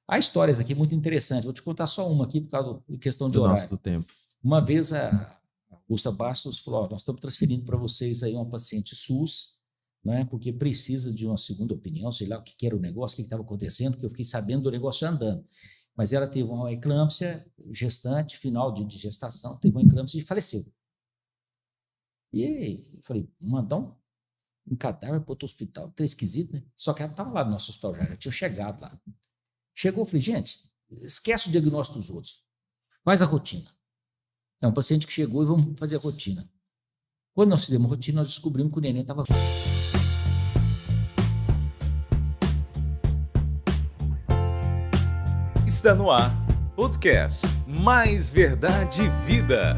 Há histórias aqui muito interessantes. Vou te contar só uma aqui por causa de questão de Do nosso horário. tempo. Uma vez a Augusta Bastos falou: "Ó, nós estamos transferindo para vocês aí uma paciente SUS, né, porque precisa de uma segunda opinião, sei lá o que era o negócio, o que estava acontecendo, porque eu fiquei sabendo do negócio andando. Mas ela teve uma eclâmpsia gestante, final de gestação, teve uma eclâmpsia e faleceu. E eu falei, mandar um cadáver para outro hospital, tá esquisito, né? Só que ela estava lá no nosso hospital já tinha chegado lá. Chegou, eu falei, gente, esquece o diagnóstico dos outros, faz a rotina. É um paciente que chegou e vamos fazer a rotina. Quando nós fizemos a rotina, nós descobrimos que o neném estava... Está no ar, podcast Mais Verdade e Vida.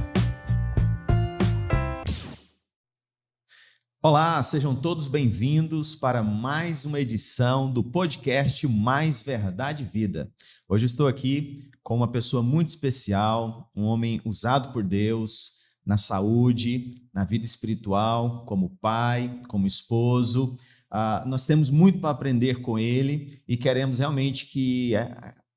Olá, sejam todos bem-vindos para mais uma edição do podcast Mais Verdade e Vida. Hoje eu estou aqui com uma pessoa muito especial, um homem usado por Deus na saúde, na vida espiritual, como pai, como esposo. Nós temos muito para aprender com ele e queremos realmente que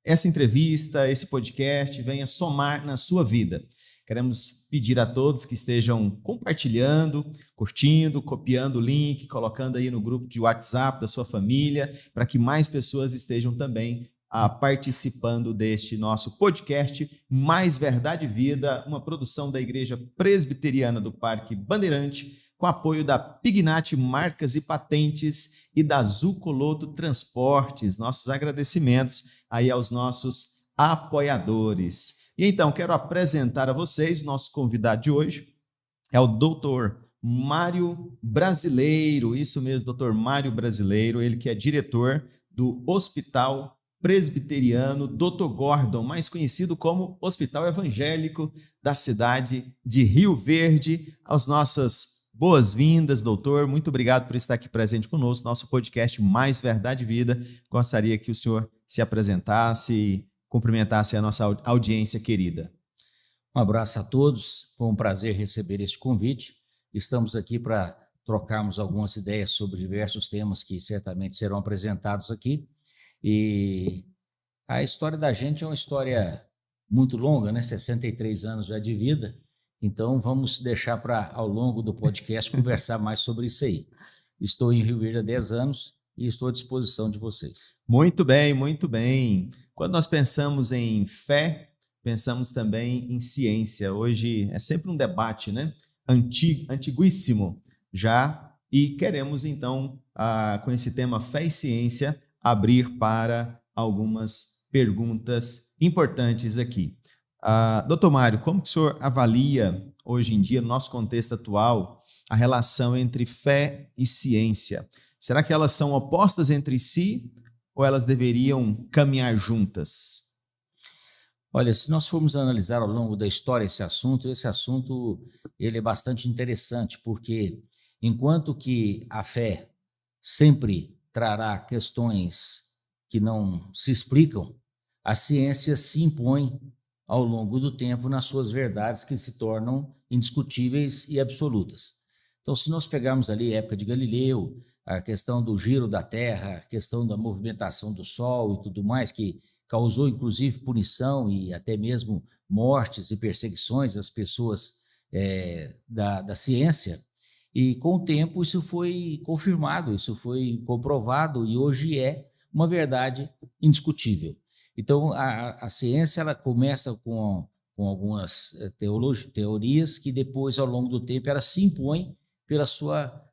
essa entrevista, esse podcast venha somar na sua vida. Queremos pedir a todos que estejam compartilhando, curtindo, copiando o link, colocando aí no grupo de WhatsApp da sua família, para que mais pessoas estejam também participando deste nosso podcast Mais Verdade e Vida, uma produção da Igreja Presbiteriana do Parque Bandeirante, com apoio da Pignat Marcas e Patentes e da Zucoloto Transportes. Nossos agradecimentos aí aos nossos apoiadores. E então, quero apresentar a vocês, nosso convidado de hoje é o Dr. Mário Brasileiro, isso mesmo, Dr. Mário Brasileiro, ele que é diretor do Hospital Presbiteriano Dr. Gordon, mais conhecido como Hospital Evangélico da cidade de Rio Verde. Aos nossas boas-vindas, doutor, muito obrigado por estar aqui presente conosco, nosso podcast Mais Verdade e Vida. Gostaria que o senhor se apresentasse e cumprimentasse a nossa audiência querida. Um abraço a todos, foi um prazer receber este convite. Estamos aqui para trocarmos algumas ideias sobre diversos temas que certamente serão apresentados aqui. E a história da gente é uma história muito longa, né? 63 anos já de vida. Então vamos deixar para, ao longo do podcast, conversar mais sobre isso aí. Estou em Rio Verde há 10 anos e estou à disposição de vocês. Muito bem, muito bem. Quando nós pensamos em fé, pensamos também em ciência. Hoje é sempre um debate, né? Antiguíssimo já, e queremos então, com esse tema fé e ciência, abrir para algumas perguntas importantes aqui. Doutor Mário, como que o senhor avalia hoje em dia, no nosso contexto atual, a relação entre fé e ciência? Será que elas são opostas entre si ou elas deveriam caminhar juntas? Olha, se nós formos analisar ao longo da história esse assunto ele é bastante interessante, porque enquanto que a fé sempre trará questões que não se explicam, a ciência se impõe ao longo do tempo nas suas verdades que se tornam indiscutíveis e absolutas. Então, se nós pegarmos ali a época de Galileu, a questão do giro da Terra, a questão da movimentação do Sol e tudo mais, que causou inclusive punição e até mesmo mortes e perseguições às pessoas da ciência, e com o tempo isso foi confirmado, isso foi comprovado e hoje é uma verdade indiscutível. Então a ciência ela começa com algumas teorias que depois ao longo do tempo ela se impõe pela sua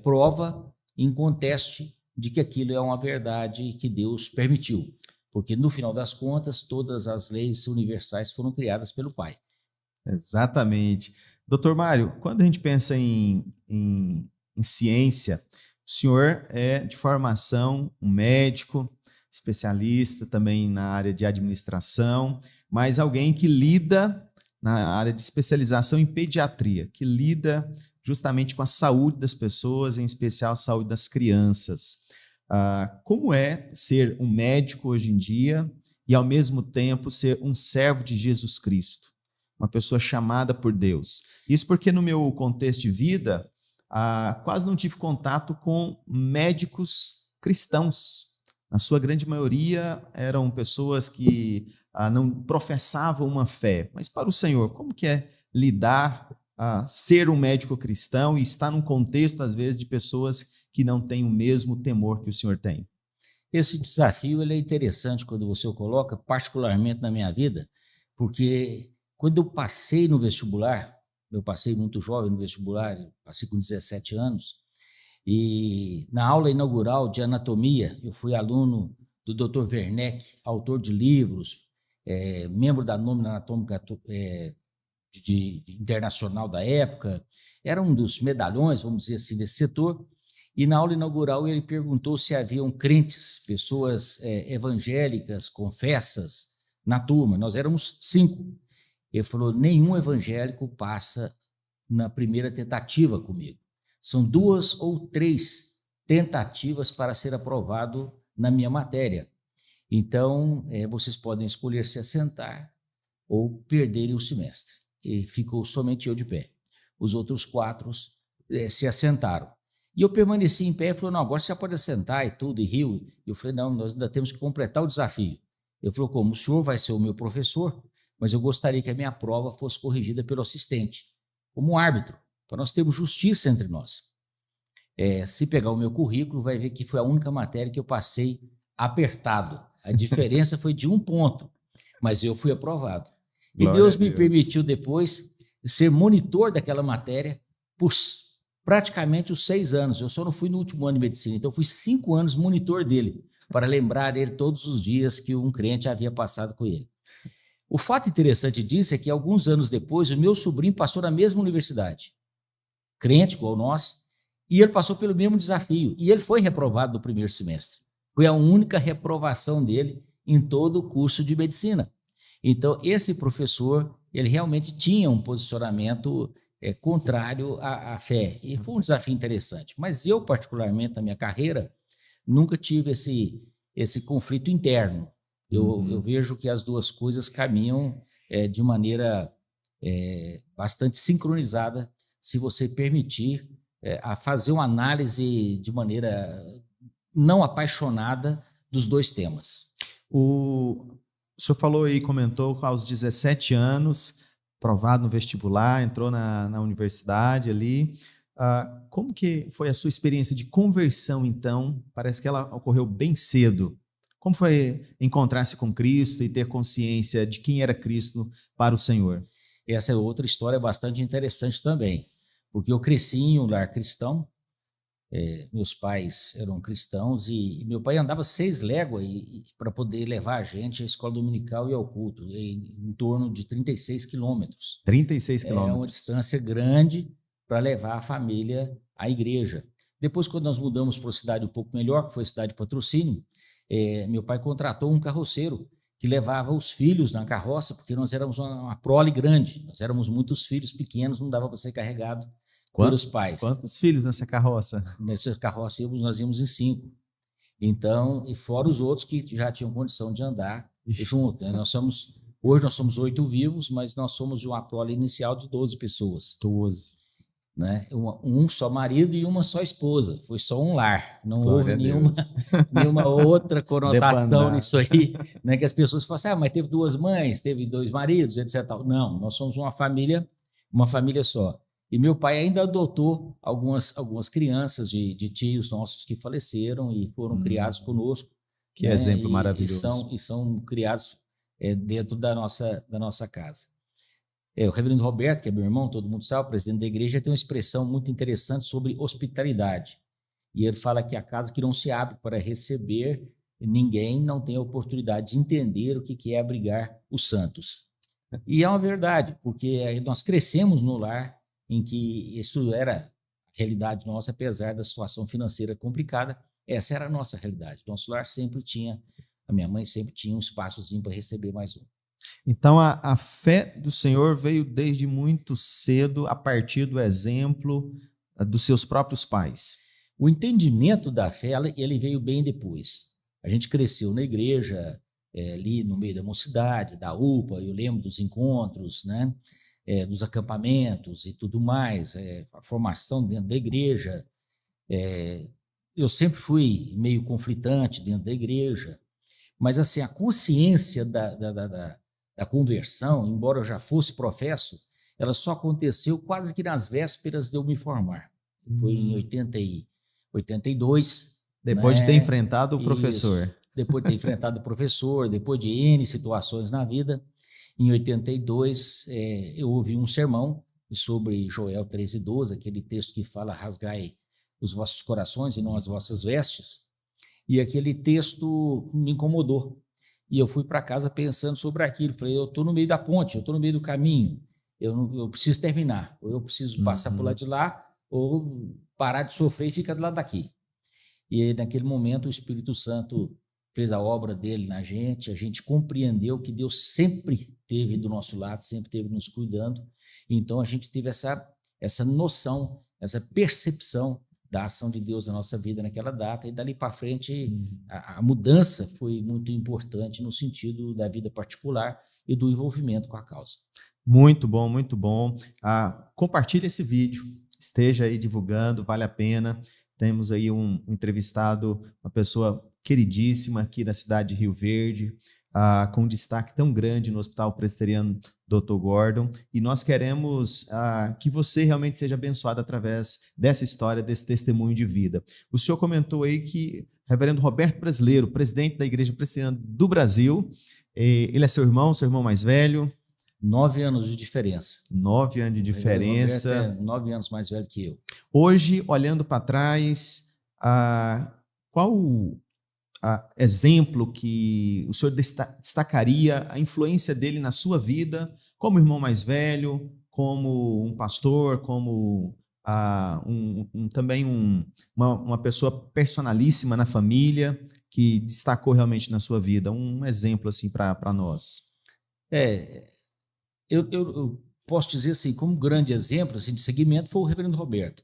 prova inconteste de que aquilo é uma verdade que Deus permitiu, porque no final das contas todas as leis universais foram criadas pelo Pai. Exatamente. Doutor Mário, quando a gente pensa em ciência, o senhor é de formação um médico, especialista também na área de administração, mas alguém que lida na área de especialização em pediatria, que lida justamente com a saúde das pessoas, em especial a saúde das crianças. Como é ser um médico hoje em dia e, ao mesmo tempo, ser um servo de Jesus Cristo, uma pessoa chamada por Deus? Isso porque no meu contexto de vida, quase não tive contato com médicos cristãos. na sua grande maioria, eram pessoas que não professavam uma fé. Mas para o Senhor, como que é lidar, ser um médico cristão e estar num contexto, às vezes, de pessoas que não têm o mesmo temor que o Senhor tem? Esse desafio ele é interessante quando você o coloca, particularmente na minha vida, porque quando eu passei no vestibular, eu passei muito jovem no vestibular, passei com 17 anos, e na aula inaugural de anatomia, eu fui aluno do Dr. Werneck, autor de livros, membro da Nômina Anatômica internacional da época, era um dos medalhões, vamos dizer assim, desse setor. E na aula inaugural ele perguntou se haviam crentes, pessoas evangélicas, confessas, na turma. Nós éramos 5. Ele falou, nenhum evangélico passa na primeira tentativa comigo. São 2 ou 3 tentativas para ser aprovado na minha matéria. Então, vocês podem escolher se assentar ou perderem o semestre. E ficou somente eu de pé. Os outros 4 se assentaram. E eu permaneci em pé e falou, não, agora você já pode assentar e tudo, e riu. E eu falei, não, nós ainda temos que completar o desafio. Ele falou, como? O senhor vai ser o meu professor, mas eu gostaria que a minha prova fosse corrigida pelo assistente, como árbitro, para nós termos justiça entre nós. Se pegar o meu currículo, vai ver que foi a única matéria que eu passei apertado. A diferença foi de 1 ponto, mas eu fui aprovado. E Deus me permitiu depois ser monitor daquela matéria por praticamente os 6 anos. Eu só não fui no último ano de medicina, então eu fui 5 anos monitor dele, para lembrar ele todos os dias que um crente havia passado com ele. O fato interessante disso é que alguns anos depois, o meu sobrinho passou na mesma universidade, crente igual nós, e ele passou pelo mesmo desafio, e ele foi reprovado no primeiro semestre. Foi a única reprovação dele em todo o curso de medicina. Então, esse professor, ele realmente tinha um posicionamento contrário à fé, e foi um desafio interessante. Mas eu, particularmente, na minha carreira, nunca tive esse conflito interno. Eu vejo que as duas coisas caminham de maneira bastante sincronizada, se você permitir a fazer uma análise de maneira não apaixonada dos dois temas. O senhor falou aí, comentou que aos 17 anos, aprovado no vestibular, entrou na universidade ali. Como que foi a sua experiência de conversão, então? Parece que ela ocorreu bem cedo. Como foi encontrar-se com Cristo e ter consciência de quem era Cristo para o Senhor? Essa é outra história bastante interessante também, porque eu cresci em um lar cristão, meus pais eram cristãos e meu pai andava 6 léguas para poder levar a gente à escola dominical e ao culto, em torno de 36 quilômetros. 36 quilômetros. É uma distância grande para levar a família à igreja. Depois, quando nós mudamos para uma cidade um pouco melhor, que foi a cidade de Patrocínio, meu pai contratou um carroceiro que levava os filhos na carroça, porque nós éramos uma prole grande, nós éramos muitos filhos pequenos, não dava para ser carregado pelos pais. Quantos filhos nessa carroça? Nessa carroça nós íamos em 5. Então, e fora os outros que já tinham condição de andar junto. Né? Hoje nós somos 8 vivos, mas nós somos de uma prole inicial de 12 pessoas. 12. Né? Um só marido e uma só esposa. Foi só um lar. Não houve nenhuma outra conotação nisso aí. Né? Que as pessoas falam assim, mas teve 2 mães, teve 2 maridos, etc. Não, nós somos uma família só. E meu pai ainda adotou algumas crianças de tios nossos que faleceram e foram criados conosco. Que exemplo maravilhoso. E são criados dentro da nossa casa. O reverendo Roberto, que é meu irmão, todo mundo sabe, o presidente da igreja, tem uma expressão muito interessante sobre hospitalidade. E ele fala que a casa que não se abre para receber ninguém não tem a oportunidade de entender o que é abrigar os santos. E é uma verdade, porque nós crescemos no lar em que isso era a realidade nossa, apesar da situação financeira complicada, essa era a nossa realidade. Nosso lar sempre tinha, a minha mãe sempre tinha um espaçozinho para receber mais um. Então, a fé do Senhor veio desde muito cedo, a partir do exemplo dos seus próprios pais. O entendimento da fé, ele veio bem depois. A gente cresceu na igreja, ali no meio da mocidade, da UPA, eu lembro dos encontros, né? Dos acampamentos e tudo mais, a formação dentro da igreja. eu sempre fui meio conflitante dentro da igreja, mas assim, a consciência da conversão, embora eu já fosse professo, ela só aconteceu quase que nas vésperas de eu me formar. Foi em 82. Depois de ter né? enfrentado o professor. Isso. Depois de ter enfrentado o professor, depois de N situações na vida, em 82 eu ouvi um sermão sobre Joel 13:12, aquele texto que fala: rasgai os vossos corações e não as vossas vestes, e aquele texto me incomodou, e eu fui para casa pensando sobre aquilo. Falei, eu estou no meio da ponte, eu estou no meio do caminho, eu preciso terminar, ou eu preciso passar por lá de lá, ou parar de sofrer e ficar do lado daqui. E aí, naquele momento, o Espírito Santo fez a obra dele na gente, a gente compreendeu que Deus sempre esteve do nosso lado, sempre esteve nos cuidando. Então, a gente teve essa noção, essa percepção da ação de Deus na nossa vida naquela data, e dali para frente a mudança foi muito importante no sentido da vida particular e do envolvimento com a causa. Muito bom, muito bom. Compartilhe esse vídeo, esteja aí divulgando, vale a pena. Temos aí um entrevistado, uma pessoa queridíssima aqui da cidade de Rio Verde, com um destaque tão grande no Hospital Presbiteriano Dr. Gordon, e nós queremos que você realmente seja abençoado através dessa história, desse testemunho de vida. O senhor comentou aí que Reverendo Roberto Brasileiro, presidente da Igreja Presbiteriana do Brasil, ele é seu irmão mais velho? 9 anos de diferença. 9 anos de diferença. Roberto é 9 anos mais velho que eu. Hoje, olhando para trás, qual exemplo que o senhor destacaria a influência dele na sua vida, como irmão mais velho, como um pastor, como também uma pessoa personalíssima na família, que destacou realmente na sua vida? Um exemplo assim para nós. Eu posso dizer assim, como grande exemplo assim, de segmento foi o reverendo Roberto.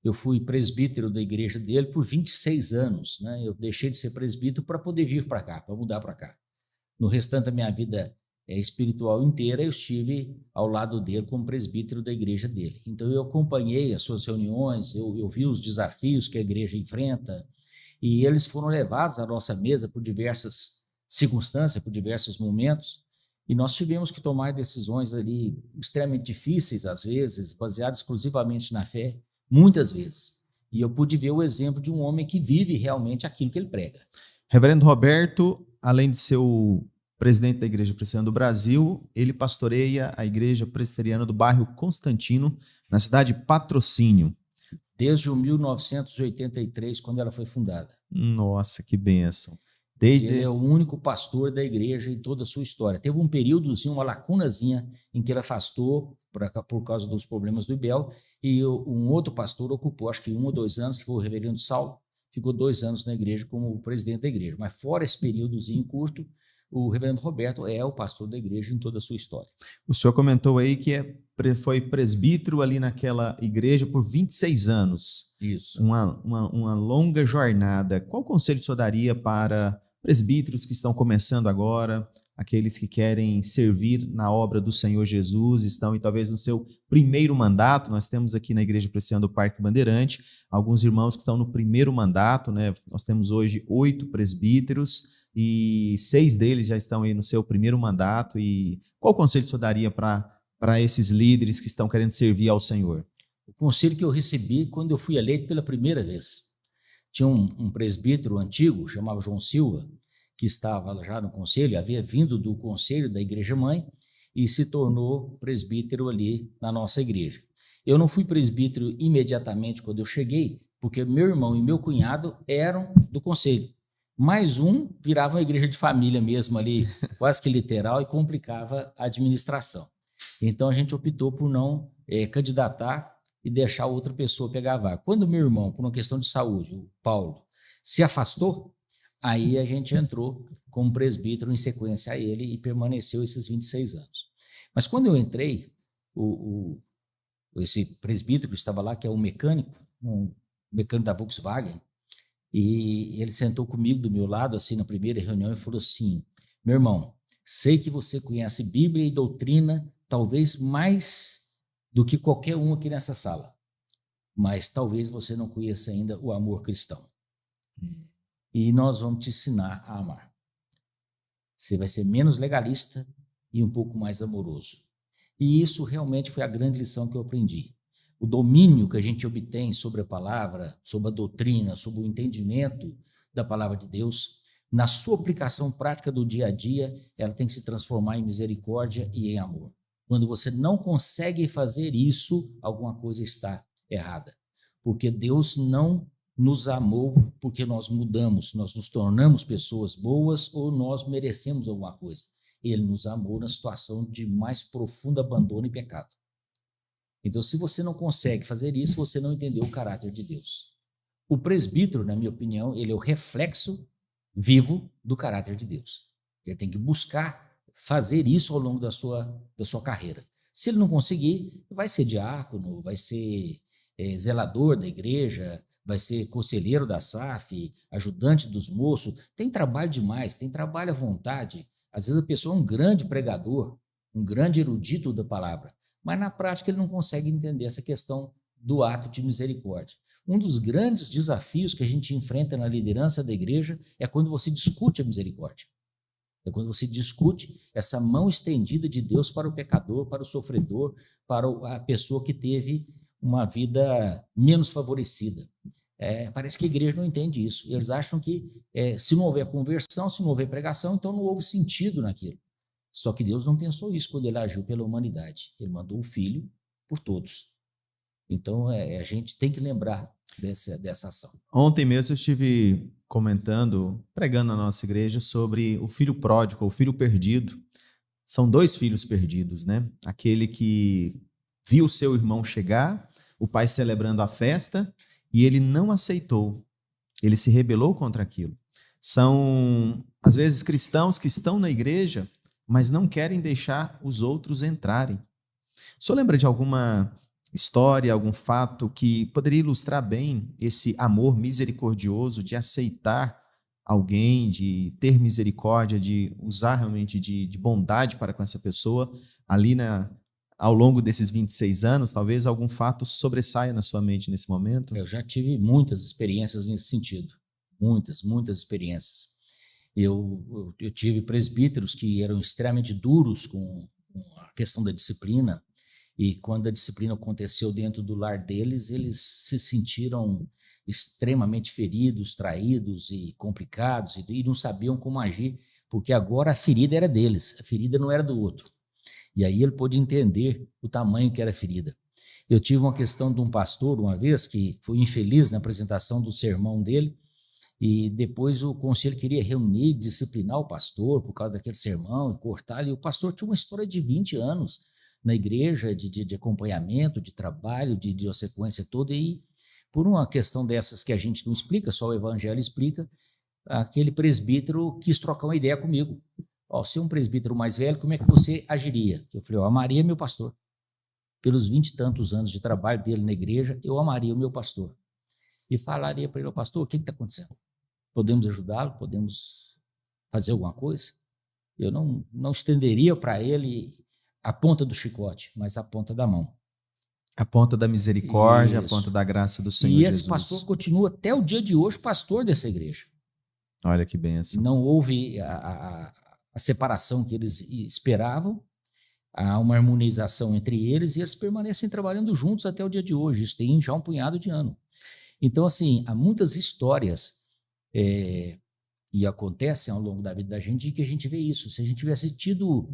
Eu fui presbítero da igreja dele por 26 anos. Né? Eu deixei de ser presbítero para poder vir para cá, para mudar para cá. No restante da minha vida espiritual inteira, eu estive ao lado dele como presbítero da igreja dele. Então, eu acompanhei as suas reuniões, eu vi os desafios que a igreja enfrenta, e eles foram levados à nossa mesa por diversas circunstâncias, por diversos momentos, e nós tivemos que tomar decisões ali extremamente difíceis, às vezes, baseadas exclusivamente na fé, muitas vezes. E eu pude ver o exemplo de um homem que vive realmente aquilo que ele prega. Reverendo Roberto, além de ser o presidente da Igreja Presbiteriana do Brasil, ele pastoreia a Igreja Presbiteriana do bairro Constantino, na cidade de Patrocínio. Desde 1983, quando ela foi fundada. Nossa, que bênção. Ele é o único pastor da igreja em toda a sua história. Teve um períodozinho, uma lacunazinha, em que ele afastou por causa dos problemas do IBEL, e um outro pastor ocupou, acho que 1 ou 2 anos, que foi o reverendo Saulo, ficou 2 anos na igreja como presidente da igreja. Mas fora esse períodozinho curto, o reverendo Roberto é o pastor da igreja em toda a sua história. O senhor comentou aí que foi presbítero ali naquela igreja por 26 anos. Isso. Uma longa jornada. Qual conselho o senhor daria para presbíteros que estão começando agora, aqueles que querem servir na obra do Senhor Jesus, estão e talvez no seu primeiro mandato? Nós temos aqui na Igreja Presbiteriana do Parque Bandeirante alguns irmãos que estão no primeiro mandato, né? Nós temos hoje 8 presbíteros e 6 deles já estão aí no seu primeiro mandato. E qual conselho o senhor daria para esses líderes que estão querendo servir ao Senhor? O conselho que eu recebi quando eu fui eleito pela primeira vez. Tinha um presbítero antigo, chamava João Silva, que estava já no conselho, havia vindo do conselho da igreja-mãe e se tornou presbítero ali na nossa igreja. Eu não fui presbítero imediatamente quando eu cheguei, porque meu irmão e meu cunhado eram do conselho. Mais um virava uma igreja de família mesmo ali, quase que literal, e complicava a administração. Então a gente optou por não candidatar e deixar outra pessoa pegar a vaga. Quando meu irmão, por uma questão de saúde, o Paulo, se afastou, aí a gente entrou como presbítero em sequência a ele e permaneceu esses 26 anos. Mas quando eu entrei, esse presbítero que estava lá, que é um mecânico da Volkswagen, e ele sentou comigo do meu lado, assim, na primeira reunião, e falou assim: meu irmão, sei que você conhece Bíblia e doutrina, talvez mais do que qualquer um aqui nessa sala, mas talvez você não conheça ainda o amor cristão. E nós vamos te ensinar a amar. Você vai ser menos legalista e um pouco mais amoroso. E isso realmente foi a grande lição que eu aprendi. O domínio que a gente obtém sobre a palavra, sobre a doutrina, sobre o entendimento da palavra de Deus, na sua aplicação prática do dia a dia, ela tem que se transformar em misericórdia e em amor. Quando você não consegue fazer isso, alguma coisa está errada. Porque Deus não nos amou porque nós mudamos, nós nos tornamos pessoas boas ou nós merecemos alguma coisa. Ele nos amou na situação de mais profundo abandono e pecado. Então, se você não consegue fazer isso, você não entendeu o caráter de Deus. O presbítero, na minha opinião, ele é o reflexo vivo do caráter de Deus. Ele tem que buscar fazer isso ao longo da sua carreira. Se ele não conseguir, vai ser diácono, vai ser zelador da igreja, vai ser conselheiro da SAF, ajudante dos moços. Tem trabalho demais, tem trabalho à vontade. Às vezes a pessoa é um grande pregador, um grande erudito da palavra, mas na prática ele não consegue entender essa questão do ato de misericórdia. Um dos grandes desafios que a gente enfrenta na liderança da igreja é quando você discute a misericórdia. É quando você discute essa mão estendida de Deus para o pecador, para o sofredor, para a pessoa que teve uma vida menos favorecida. Parece que a igreja não entende isso. Eles acham que se não houver conversão, se não houver pregação, então não houve sentido naquilo. Só que Deus não pensou isso quando ele agiu pela humanidade. Ele mandou o Filho por todos. Então, a gente tem que lembrar dessa ação. Ontem mesmo eu estive pregando na nossa igreja sobre o filho pródigo, o filho perdido. São dois filhos perdidos, né? Aquele que viu seu irmão chegar, o pai celebrando a festa, e ele não aceitou. Ele se rebelou contra aquilo. São, às vezes, cristãos que estão na igreja, mas não querem deixar os outros entrarem. O senhor lembra de alguma história, algum fato que poderia ilustrar bem esse amor misericordioso de aceitar alguém, de ter misericórdia, de usar realmente de bondade para com essa pessoa? Ali ao longo desses 26 anos, talvez algum fato sobressaia na sua mente nesse momento? Eu já tive muitas experiências nesse sentido. Muitas experiências. Eu tive presbíteros que eram extremamente duros com a questão da disciplina, e quando a disciplina aconteceu dentro do lar deles, eles se sentiram extremamente feridos, traídos e complicados, e não sabiam como agir, porque agora a ferida era deles, a ferida não era do outro. E aí ele pôde entender o tamanho que era a ferida. Eu tive uma questão de um pastor, uma vez, que foi infeliz na apresentação do sermão dele, e depois o conselho queria reunir, disciplinar o pastor por causa daquele sermão e cortar. E o pastor tinha uma história de 20 anos na igreja, de acompanhamento, de trabalho, de uma sequência toda. E por uma questão dessas que a gente não explica, só o evangelho explica, aquele presbítero quis trocar uma ideia comigo. Se é um presbítero mais velho, como é que você agiria? Eu falei, eu amaria meu pastor. Pelos 20 e tantos anos de trabalho dele na igreja, eu amaria o meu pastor. E falaria para ele, pastor, o que está acontecendo? Podemos ajudá-lo? Podemos fazer alguma coisa? Eu não estenderia para ele a ponta do chicote, mas a ponta da mão. A ponta da misericórdia, Isso. A ponta da graça do Senhor Jesus. E esse pastor continua até o dia de hoje pastor dessa igreja. Olha que bênção. Não houve a separação que eles esperavam, há uma harmonização entre eles e eles permanecem trabalhando juntos até o dia de hoje. Isso tem já um punhado de ano. Então, assim, há muitas histórias que acontecem ao longo da vida da gente, de que a gente vê isso. Se a gente tivesse tido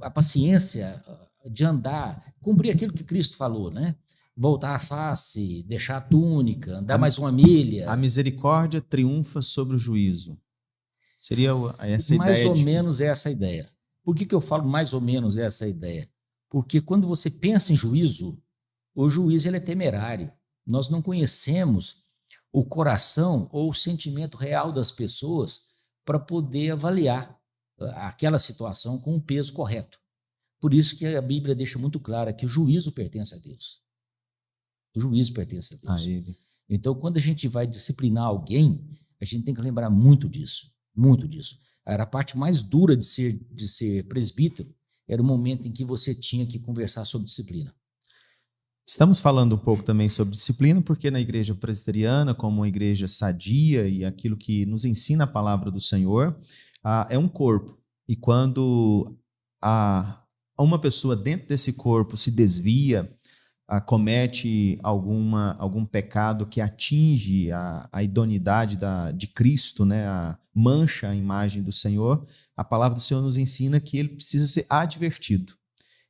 a paciência de andar, cumprir aquilo que Cristo falou, né? Voltar a face, deixar a túnica, andar mais uma milha. A misericórdia triunfa sobre o juízo. Seria essa mais ideia? Mais ou menos essa ideia. Por que eu falo mais ou menos essa ideia? Porque quando você pensa em juízo, o juiz ele é temerário. Nós não conhecemos o coração ou o sentimento real das pessoas para poder avaliar aquela situação com o peso correto. Por isso que a Bíblia deixa muito clara que o juízo pertence a Deus. O juízo pertence a Deus. A Ele. Então, quando a gente vai disciplinar alguém, a gente tem que lembrar muito disso, muito disso. Era a parte mais dura de ser presbítero, era o momento em que você tinha que conversar sobre disciplina. Estamos falando um pouco também sobre disciplina, porque na igreja presbiteriana, como uma igreja sadia e aquilo que nos ensina a palavra do Senhor, é um corpo. E quando uma pessoa dentro desse corpo se desvia, comete algum pecado que atinge a idoneidade de Cristo, né, mancha a imagem do Senhor, a palavra do Senhor nos ensina que ele precisa ser advertido.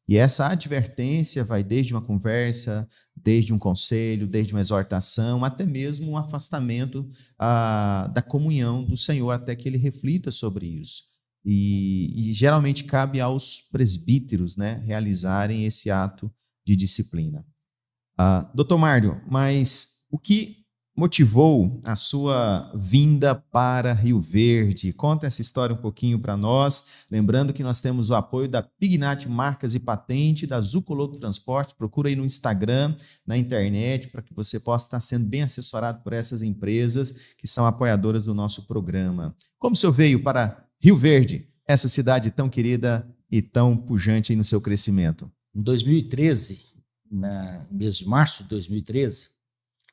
E essa advertência vai desde uma conversa, desde um conselho, desde uma exortação, até mesmo um afastamento da comunhão do Senhor, até que ele reflita sobre isso. E geralmente cabe aos presbíteros, né, realizarem esse ato de disciplina. Dr. Mário, mas o que motivou a sua vinda para Rio Verde? Conta essa história um pouquinho para nós, lembrando que nós temos o apoio da Pignat Marcas e Patente, da Zucoloto Transporte. Procura aí no Instagram, na internet, para que você possa estar sendo bem assessorado por essas empresas que são apoiadoras do nosso programa. Como o senhor veio para Rio Verde, essa cidade tão querida e tão pujante aí no seu crescimento? Em 2013, no mês de março de 2013,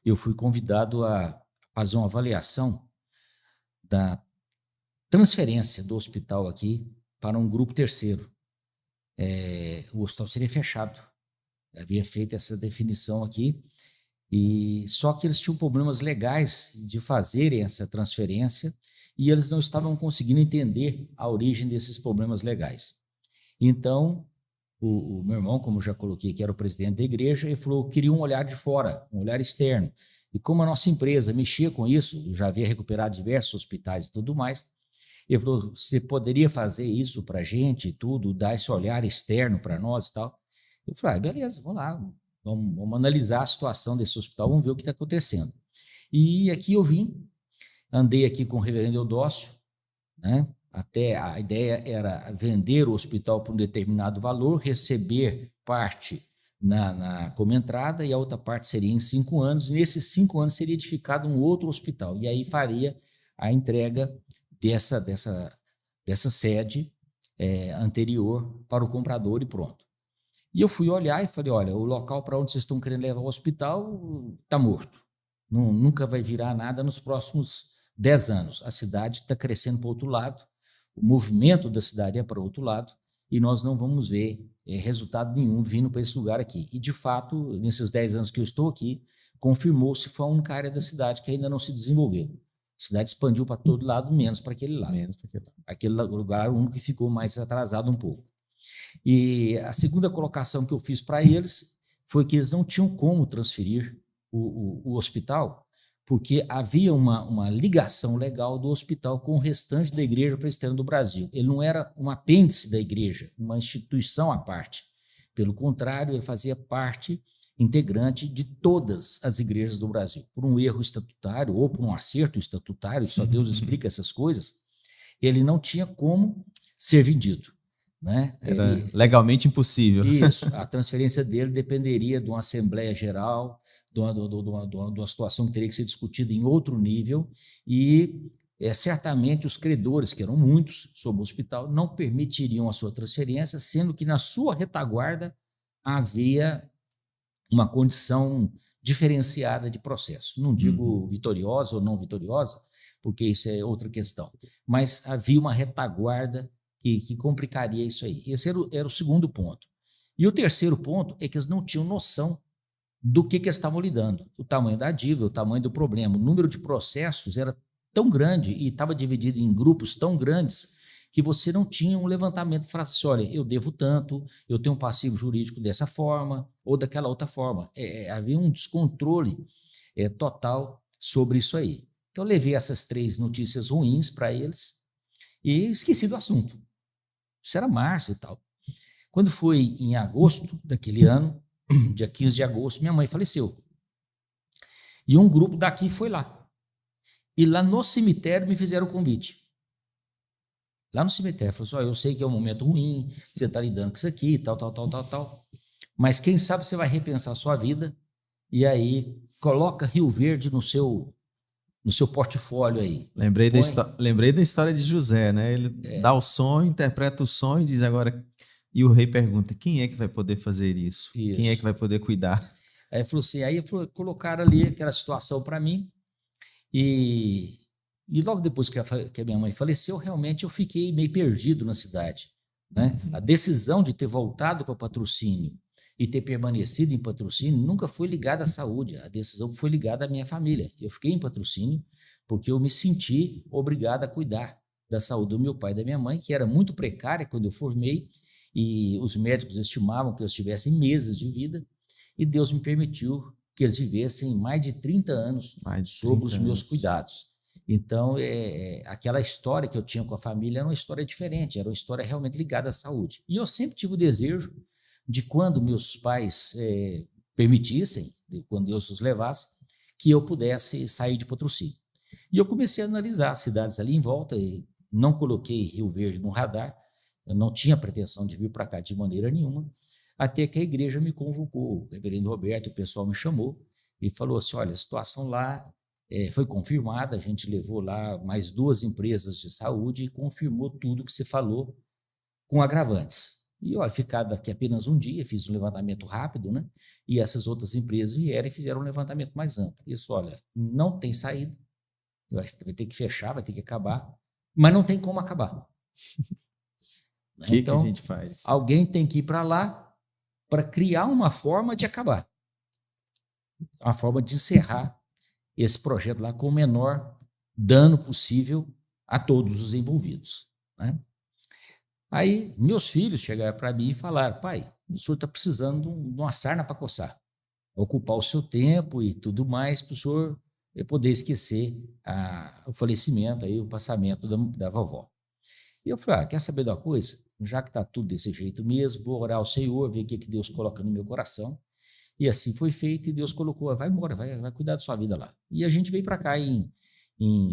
eu fui convidado a fazer uma avaliação da transferência do hospital aqui para um grupo terceiro. O hospital seria fechado. Havia feito essa definição aqui, e só que eles tinham problemas legais de fazerem essa transferência e eles não estavam conseguindo entender a origem desses problemas legais. Então, o meu irmão, como eu já coloquei, que era o presidente da igreja, ele falou que queria um olhar de fora, um olhar externo. E como a nossa empresa mexia com isso, eu já havia recuperado diversos hospitais e tudo mais, ele falou, você poderia fazer isso para a gente e tudo, dar esse olhar externo para nós e tal? Eu falei, beleza, vamos lá, vamos analisar a situação desse hospital, vamos ver o que está acontecendo. E aqui eu andei aqui com o reverendo Eudócio, né? Até a ideia era vender o hospital por um determinado valor, receber parte como entrada e a outra parte seria em 5 anos. E nesses 5 anos seria edificado um outro hospital e aí faria a entrega dessa sede anterior para o comprador e pronto. E eu fui olhar e falei, olha, o local para onde vocês estão querendo levar o hospital está morto. Nunca vai virar nada nos próximos 10 anos. A cidade está crescendo para o outro lado. O movimento da cidade é para o outro lado e nós não vamos ver resultado nenhum vindo para esse lugar aqui. E, de fato, nesses 10 anos que eu estou aqui, confirmou-se que foi a única área da cidade que ainda não se desenvolveu. A cidade expandiu para todo lado, menos para aquele lado. Aquele lugar era o único que ficou mais atrasado um pouco. E a segunda colocação que eu fiz para eles foi que eles não tinham como transferir o hospital, porque havia uma ligação legal do hospital com o restante da Igreja Presbiteriana do Brasil. Ele não era um apêndice da igreja, uma instituição à parte. Pelo contrário, ele fazia parte integrante de todas as igrejas do Brasil. Por um erro estatutário ou por um acerto estatutário, só Deus explica essas coisas, ele não tinha como ser vendido. Né? Era legalmente impossível. Isso, a transferência dele dependeria de uma Assembleia Geral, de uma situação que teria que ser discutida em outro nível e certamente os credores, que eram muitos sobre o hospital, não permitiriam a sua transferência, sendo que na sua retaguarda havia uma condição diferenciada de processo. Não digo vitoriosa ou não vitoriosa, porque isso é outra questão, mas havia uma retaguarda que complicaria isso aí. Esse era o segundo ponto. E o terceiro ponto é que eles não tinham noção do que eles estavam lidando. O tamanho da dívida, o tamanho do problema, o número de processos era tão grande e estava dividido em grupos tão grandes que você não tinha um levantamento que falasse assim, olha, eu devo tanto, eu tenho um passivo jurídico dessa forma ou daquela outra forma. Havia um descontrole total sobre isso aí. Então, eu levei essas 3 notícias ruins para eles e esqueci do assunto. Isso era março e tal. Quando foi em agosto daquele ano, dia 15 de agosto, minha mãe faleceu. E um grupo daqui foi lá. E lá no cemitério me fizeram o convite. Lá no cemitério, falou assim, eu sei que é um momento ruim, você está lidando com isso aqui, tal. Mas quem sabe você vai repensar a sua vida e aí coloca Rio Verde no seu portfólio aí. Lembrei da história de José, né? Ele dá o sonho, interpreta o sonho e diz agora... E o rei pergunta, quem é que vai poder fazer isso? Quem é que vai poder cuidar? Aí falou assim, colocaram ali aquela situação para mim e logo depois que a minha mãe faleceu, realmente eu fiquei meio perdido na cidade, né? A decisão de ter voltado para Patrocínio e ter permanecido em Patrocínio nunca foi ligada à saúde, a decisão foi ligada à minha família. Eu fiquei em Patrocínio porque eu me senti obrigado a cuidar da saúde do meu pai e da minha mãe, que era muito precária quando eu formei, e os médicos estimavam que eles tivessem meses de vida, e Deus me permitiu que eles vivessem mais de 30 anos sob os meus cuidados. Então, aquela história que eu tinha com a família era uma história diferente, era uma história realmente ligada à saúde. E eu sempre tive o desejo de, quando meus pais permitissem, quando Deus os levasse, que eu pudesse sair de Patrocínio. E eu comecei a analisar as cidades ali em volta, e não coloquei Rio Verde no radar, eu não tinha pretensão de vir para cá de maneira nenhuma, até que a igreja me convocou, o reverendo Roberto, o pessoal me chamou e falou assim, olha, a situação lá foi confirmada, a gente levou lá mais 2 empresas de saúde e confirmou tudo que se falou com agravantes. E eu ficar daqui apenas um dia, fiz um levantamento rápido, né? E essas outras empresas vieram e fizeram um levantamento mais amplo. Isso, olha, não tem saída, vai ter que fechar, vai ter que acabar, mas não tem como acabar. Que a gente faz? Alguém tem que ir para lá para criar uma forma de acabar, uma forma de encerrar esse projeto lá com o menor dano possível a todos os envolvidos, né? Aí meus filhos chegaram para mim e falaram, pai, o senhor está precisando de uma sarna para coçar, ocupar o seu tempo e tudo mais para o senhor poder esquecer o falecimento, aí, o passamento da vovó. E eu falei, quer saber de uma coisa? Já que está tudo desse jeito mesmo, vou orar ao Senhor, ver o que Deus coloca no meu coração. E assim foi feito, e Deus colocou, vai embora, vai cuidar da sua vida lá. E a gente veio para cá em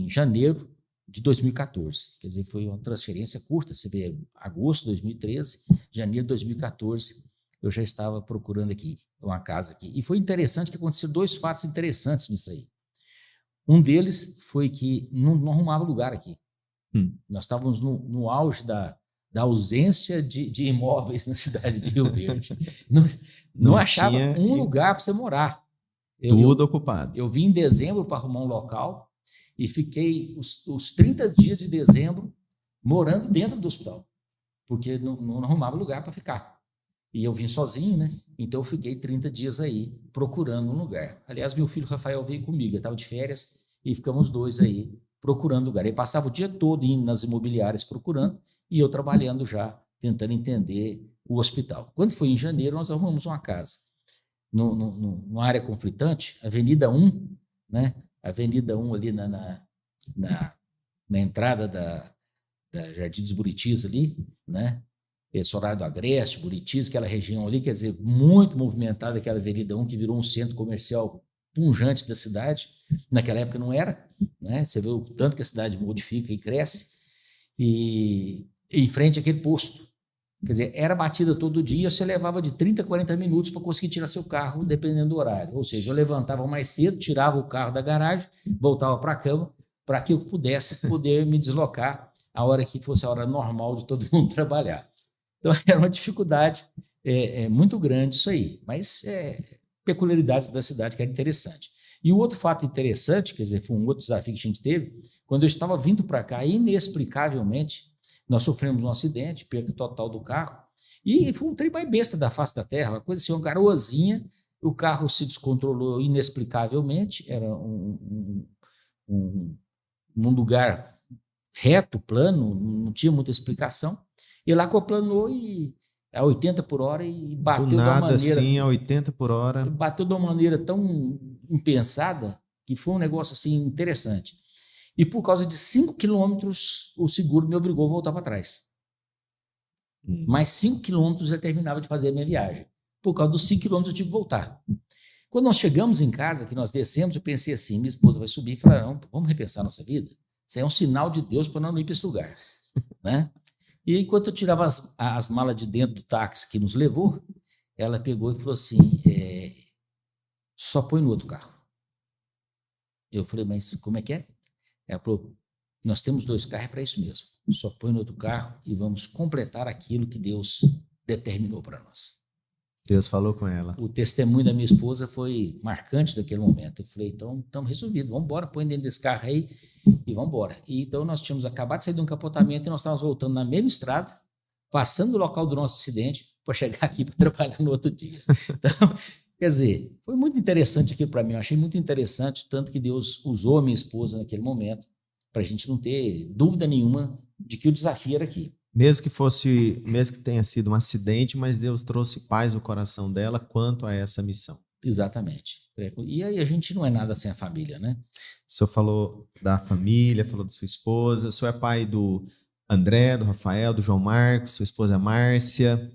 janeiro de 2014, quer dizer, foi uma transferência curta, você vê, agosto de 2013, janeiro de 2014, eu já estava procurando aqui, uma casa aqui. E foi interessante que aconteceram 2 fatos interessantes nisso aí. Um deles foi que não arrumava lugar aqui. Nós estávamos no auge da ausência de imóveis na cidade de Rio Verde. Não achava um lugar para você morar. Tudo ocupado. Eu vim em dezembro para arrumar um local e fiquei os 30 dias de dezembro morando dentro do hospital, porque não arrumava lugar para ficar. E eu vim sozinho, né? Então eu fiquei 30 dias aí procurando um lugar. Aliás, meu filho Rafael veio comigo, eu estava de férias e ficamos 2 aí procurando lugar. Ele passava o dia todo indo nas imobiliárias procurando e eu trabalhando já, tentando entender o hospital. Quando foi em janeiro, nós arrumamos uma casa numa área conflitante, Avenida 1, né? Avenida 1 ali na entrada da Jardim dos Buritis ali, né? Esse horário do Agreste, Buritis, aquela região ali, quer dizer, muito movimentada, aquela Avenida 1 que virou um centro comercial pungente da cidade. Naquela época não era, né? Você vê o tanto que a cidade modifica e cresce, e em frente àquele posto. Quer dizer, era batida todo dia, você levava de 30 a 40 minutos para conseguir tirar seu carro, dependendo do horário. Ou seja, eu levantava mais cedo, tirava o carro da garagem, voltava para a cama, para que eu pudesse poder me deslocar a hora que fosse a hora normal de todo mundo trabalhar. Então, era uma dificuldade muito grande isso aí, mas peculiaridades da cidade que era interessante. E o outro fato interessante, quer dizer, foi um outro desafio que a gente teve, quando eu estava vindo para cá, inexplicavelmente, nós sofremos um acidente, perda total do carro, e foi um trem mais besta da face da terra, uma coisa assim, uma garoazinha, o carro se descontrolou inexplicavelmente, era um lugar reto, plano, não tinha muita explicação, e lá acoplanou a 80 por hora e bateu de uma maneira... assim, a 80 por hora. Bateu de uma maneira tão impensada que foi um negócio assim interessante. E por causa de 5 quilômetros, o seguro me obrigou a voltar para trás. Mais 5 quilômetros eu terminava de fazer a minha viagem. Por causa dos 5 quilômetros eu tive que voltar. Quando nós chegamos em casa, que nós descemos, eu pensei assim, minha esposa vai subir e falar, não, vamos repensar nossa vida? Isso é um sinal de Deus para não ir para esse lugar. Né? E enquanto eu tirava as malas de dentro do táxi que nos levou, ela pegou e falou assim, só põe no outro carro. Eu falei, mas como é que é? Ela falou, nós temos 2 carros para isso mesmo. Só põe no outro carro e vamos completar aquilo que Deus determinou para nós. Deus falou com ela. O testemunho da minha esposa foi marcante daquele momento. Eu falei, então estamos resolvidos, vamos embora, põe dentro desse carro aí e vamos embora. E então nós tínhamos acabado de sair de um capotamento e nós estávamos voltando na mesma estrada, passando do local do nosso acidente, para chegar aqui para trabalhar no outro dia. Então, quer dizer, foi muito interessante aquilo para mim, eu achei muito interessante, tanto que Deus usou a minha esposa naquele momento, para a gente não ter dúvida nenhuma de que o desafio era aqui. Mesmo que tenha sido um acidente, mas Deus trouxe paz no coração dela quanto a essa missão. Exatamente. E aí a gente não é nada sem a família, né? O senhor falou da família, falou da sua esposa, o senhor é pai do André, do Rafael, do João Marcos, sua esposa Márcia.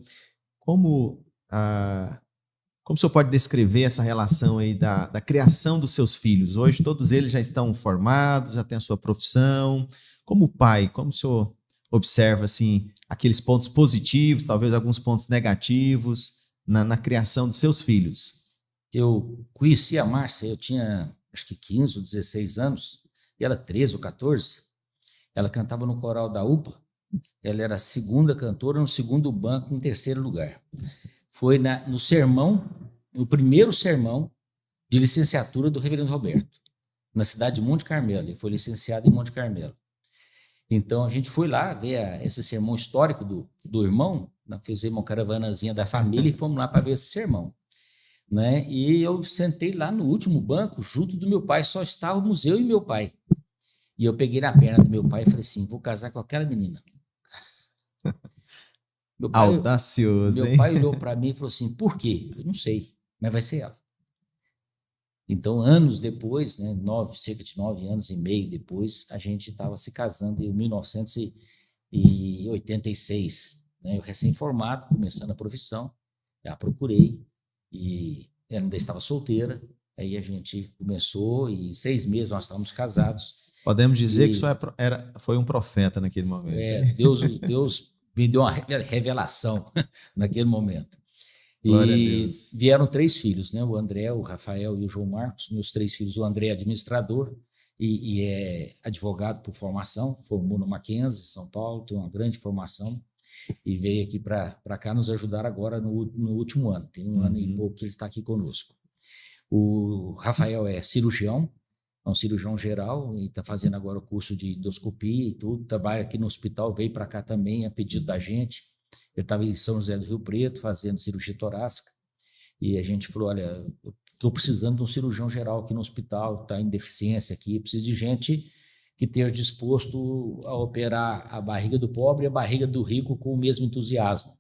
Como o senhor pode descrever essa relação aí da criação dos seus filhos? Hoje todos eles já estão formados, já têm a sua profissão. Como pai, como o senhor observa assim, aqueles pontos positivos, talvez alguns pontos negativos na criação dos seus filhos? Eu conheci a Márcia, eu tinha acho que 15 ou 16 anos, e ela 13 ou 14. Ela cantava no coral da UPA, ela era a segunda cantora no segundo banco, em terceiro lugar. Foi no sermão, no primeiro sermão de licenciatura do reverendo Roberto, na cidade de Monte Carmelo. Ele foi licenciado em Monte Carmelo. Então, a gente foi lá ver esse sermão histórico do irmão, fizemos uma caravanazinha da família e fomos lá para ver esse sermão. Né? E eu sentei lá no último banco, junto do meu pai, só estávamos eu e meu pai. E eu peguei na perna do meu pai e falei assim, vou casar com aquela menina. Audacioso, meu pai olhou para mim e falou assim, por quê? Eu não sei, mas vai ser ela. Então, anos depois, né, cerca de 9 anos e meio depois, a gente estava se casando em 1986. Né, eu recém-formado, começando a profissão, já procurei, e ela ainda estava solteira, aí a gente começou e em 6 meses nós estávamos casados. Podemos dizer que o senhor foi um profeta naquele momento. Deus me deu uma revelação naquele momento. Glória E a Deus. vieram 3 filhos, né? O André, o Rafael e o João Marcos. Meus 3 filhos, o André é administrador e é advogado por formação, formou no Mackenzie, São Paulo, tem uma grande formação e veio aqui para cá nos ajudar agora no último ano. Tem um ano e pouco que ele está aqui conosco. O Rafael é cirurgião, é um cirurgião geral e está fazendo agora o curso de endoscopia e tudo, trabalha aqui no hospital, veio para cá também a pedido da gente. Ele estava em São José do Rio Preto fazendo cirurgia torácica e a gente falou, olha, eu estou precisando de um cirurgião geral aqui no hospital, está em deficiência aqui, preciso de gente que esteja disposto a operar a barriga do pobre e a barriga do rico com o mesmo entusiasmo,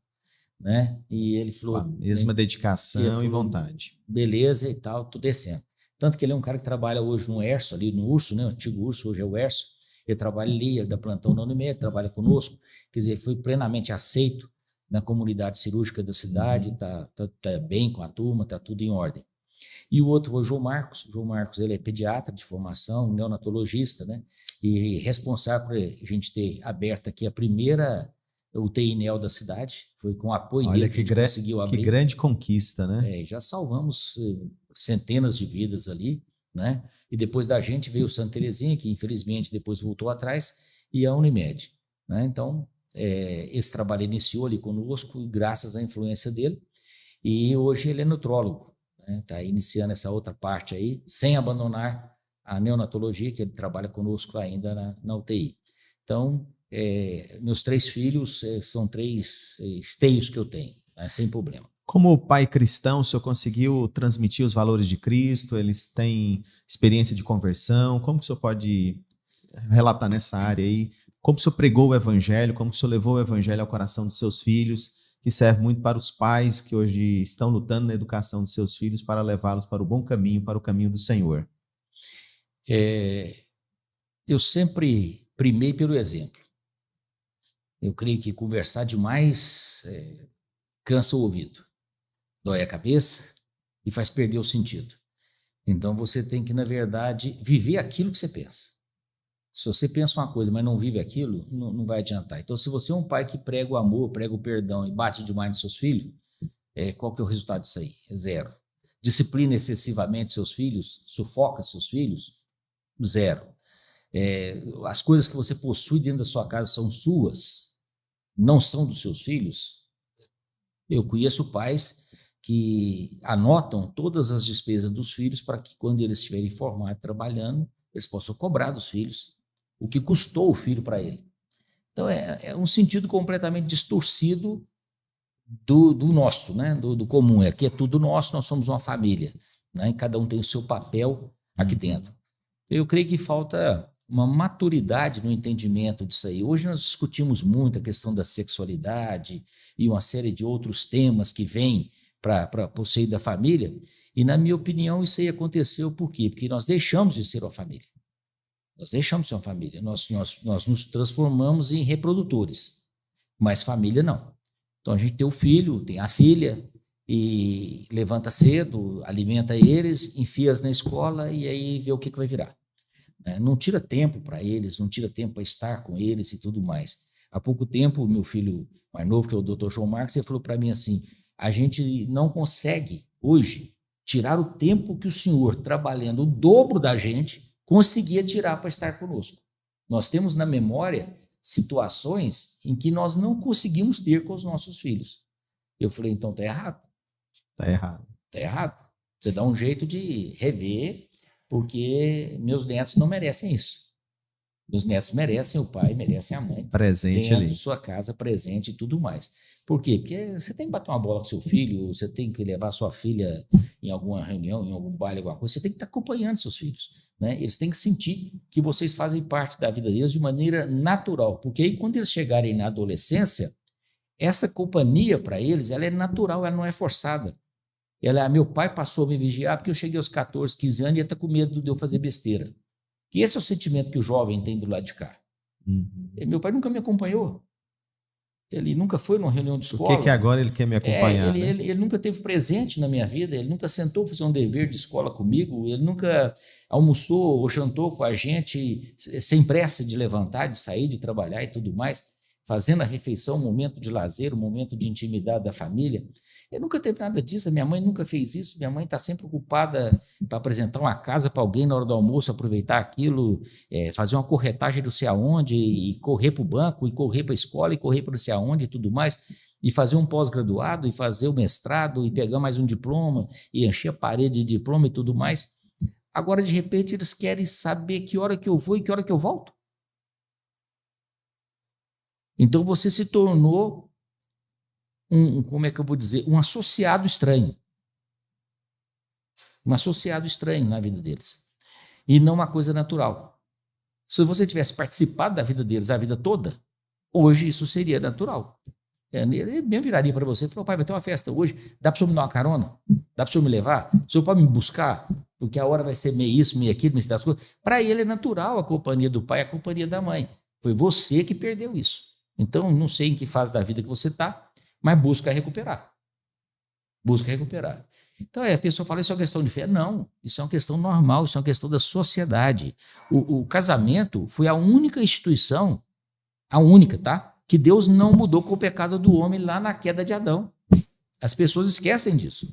né? E ele falou... A mesma dedicação e vontade. Beleza e tal, tudo descendo. Tanto que ele é um cara que trabalha hoje no ERSO, ali no Urso, né? O antigo Urso, hoje é o ERSO. Ele trabalha ali, ele dá plantão na Unimed, trabalha conosco. Quer dizer, ele foi plenamente aceito na comunidade cirúrgica da cidade, tá bem com a turma, tá tudo em ordem. E o outro foi o João Marcos. O João Marcos, ele é pediatra de formação, neonatologista, né? E responsável por a gente ter aberto aqui a primeira UTI neo da cidade. Foi com o apoio dele que a gente conseguiu abrir. Que grande conquista, né? Já salvamos centenas de vidas ali, né? E depois da gente veio o Santa Terezinha, que infelizmente depois voltou atrás, e a Unimed, né? Então, esse trabalho iniciou ali conosco, graças à influência dele, e hoje ele é nutrólogo, né? Está iniciando essa outra parte aí, sem abandonar a neonatologia, que ele trabalha conosco ainda na UTI. Então, meus 3 filhos são 3 esteios que eu tenho, né? Sem problema. Como pai cristão, o senhor conseguiu transmitir os valores de Cristo? Eles têm experiência de conversão? Como que o senhor pode relatar nessa área aí? Como o senhor pregou o evangelho? Como o senhor levou o evangelho ao coração dos seus filhos? Que serve muito para os pais que hoje estão lutando na educação dos seus filhos para levá-los para o bom caminho, para o caminho do Senhor. Eu sempre primei pelo exemplo. Eu creio que conversar demais cansa o ouvido, dói a cabeça e faz perder o sentido. Então você tem que, na verdade, viver aquilo que você pensa. Se você pensa uma coisa, mas não vive aquilo, não vai adiantar. Então, se você é um pai que prega o amor, prega o perdão e bate demais nos seus filhos, qual que é o resultado disso aí? É 0. Disciplina excessivamente seus filhos, sufoca seus filhos? 0. As coisas que você possui dentro da sua casa são suas, não são dos seus filhos? Eu conheço pais que anotam todas as despesas dos filhos para que, quando eles estiverem formados trabalhando, eles possam cobrar dos filhos o que custou o filho para ele. Então, é um sentido completamente distorcido do nosso, né? do comum. Aqui é tudo nosso, nós somos uma família, né? E cada um tem o seu papel aqui dentro. Eu creio que falta uma maturidade no entendimento disso aí. Hoje nós discutimos muito a questão da sexualidade e uma série de outros temas que vêm para o seio da família, e, na minha opinião, isso aí aconteceu por quê? Porque nós deixamos de ser uma família. Nós deixamos de ser uma família. Nós nos transformamos em reprodutores, mas família não. Então, a gente tem o filho, tem a filha, e levanta cedo, alimenta eles, enfia-os na escola e aí vê o que vai virar. Não tira tempo para eles, não tira tempo para estar com eles e tudo mais. Há pouco tempo, meu filho mais novo, que é o Dr. João Marcos, ele falou para mim assim: a gente não consegue hoje tirar o tempo que o senhor, trabalhando o dobro da gente, conseguia tirar para estar conosco. Nós temos na memória situações em que nós não conseguimos ter com os nossos filhos. Eu falei, então está errado. Está errado. Está errado. Você dá um jeito de rever, porque meus netos não merecem isso. Meus netos merecem o pai, merecem a mãe. Presente dentro ali. de sua casa, presente e tudo mais. Por quê? Porque você tem que bater uma bola com seu filho, você tem que levar sua filha em alguma reunião, em algum baile, alguma coisa, você tem que estar acompanhando seus filhos, né? Eles têm que sentir que vocês fazem parte da vida deles de maneira natural, porque aí quando eles chegarem na adolescência, essa companhia para eles, ela é natural, ela não é forçada. Meu pai passou a me vigiar porque eu cheguei aos 14, 15 anos e ia estar com medo de eu fazer besteira. Que esse é o sentimento que o jovem tem do lado de cá. Meu pai nunca me acompanhou. Ele nunca foi numa reunião de escola. Por que agora ele quer me acompanhar? Ele nunca teve presente na minha vida, ele nunca sentou para fazer um dever de escola comigo, ele nunca almoçou ou jantou com a gente sem pressa de levantar, de sair, de trabalhar e tudo mais, fazendo a refeição, um momento de lazer, um momento de intimidade da família. Ele nunca teve nada disso, a minha mãe nunca fez isso, minha mãe está sempre ocupada para apresentar uma casa para alguém na hora do almoço, aproveitar aquilo, fazer uma corretagem não sei aonde, e correr para o banco, e correr para a escola, e correr para não sei aonde e tudo mais, e fazer um pós-graduado, e fazer o mestrado, e pegar mais um diploma, e encher a parede de diploma e tudo mais. Agora, de repente, eles querem saber que hora que eu vou e que hora que eu volto. Então, você se tornou como é que eu vou dizer? Um associado estranho. Um associado estranho na vida deles. E não uma coisa natural. Se você tivesse participado da vida deles a vida toda, hoje isso seria natural. Ele mesmo viraria para você e falou: pai, vai ter uma festa hoje, dá para o senhor me dar uma carona? Dá para o senhor me levar? O senhor pode me buscar? Porque a hora vai ser meio isso, meio aquilo, meio das coisas. Para ele é natural a companhia do pai, a companhia da mãe. Foi você que perdeu isso. Então, não sei em que fase da vida que você está, mas busca recuperar. Busca recuperar. Então, a pessoa fala, isso é uma questão de fé. Não, isso é uma questão normal, isso é uma questão da sociedade. O casamento foi a única instituição, a única, tá? Que Deus não mudou com o pecado do homem lá na queda de Adão. As pessoas esquecem disso.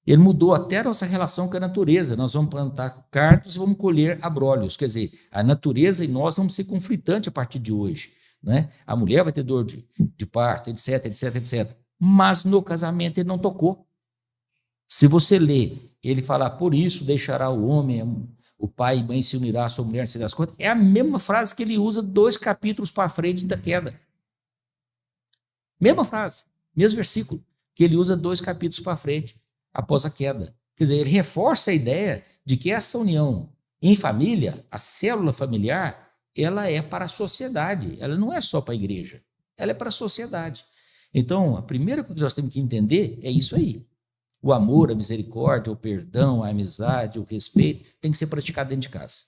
Ele mudou até a nossa relação com a natureza. Nós vamos plantar cardos e vamos colher abrolhos. Quer dizer, a natureza e nós vamos ser conflitantes a partir de hoje. Né? A mulher vai ter dor de parto, etc, etc, etc. Mas no casamento ele não tocou. Se você ler, ele fala, por isso deixará o homem, o pai e mãe se unirá à sua mulher, se das contas. É a mesma frase que ele usa 2 capítulos para frente da queda. Mesma frase, mesmo versículo, que ele usa 2 capítulos para frente, após a queda. Quer dizer, ele reforça a ideia de que essa união em família, a célula familiar, ela é para a sociedade, ela não é só para a igreja, ela é para a sociedade. Então, a primeira coisa que nós temos que entender é isso aí. O amor, a misericórdia, o perdão, a amizade, o respeito, tem que ser praticado dentro de casa.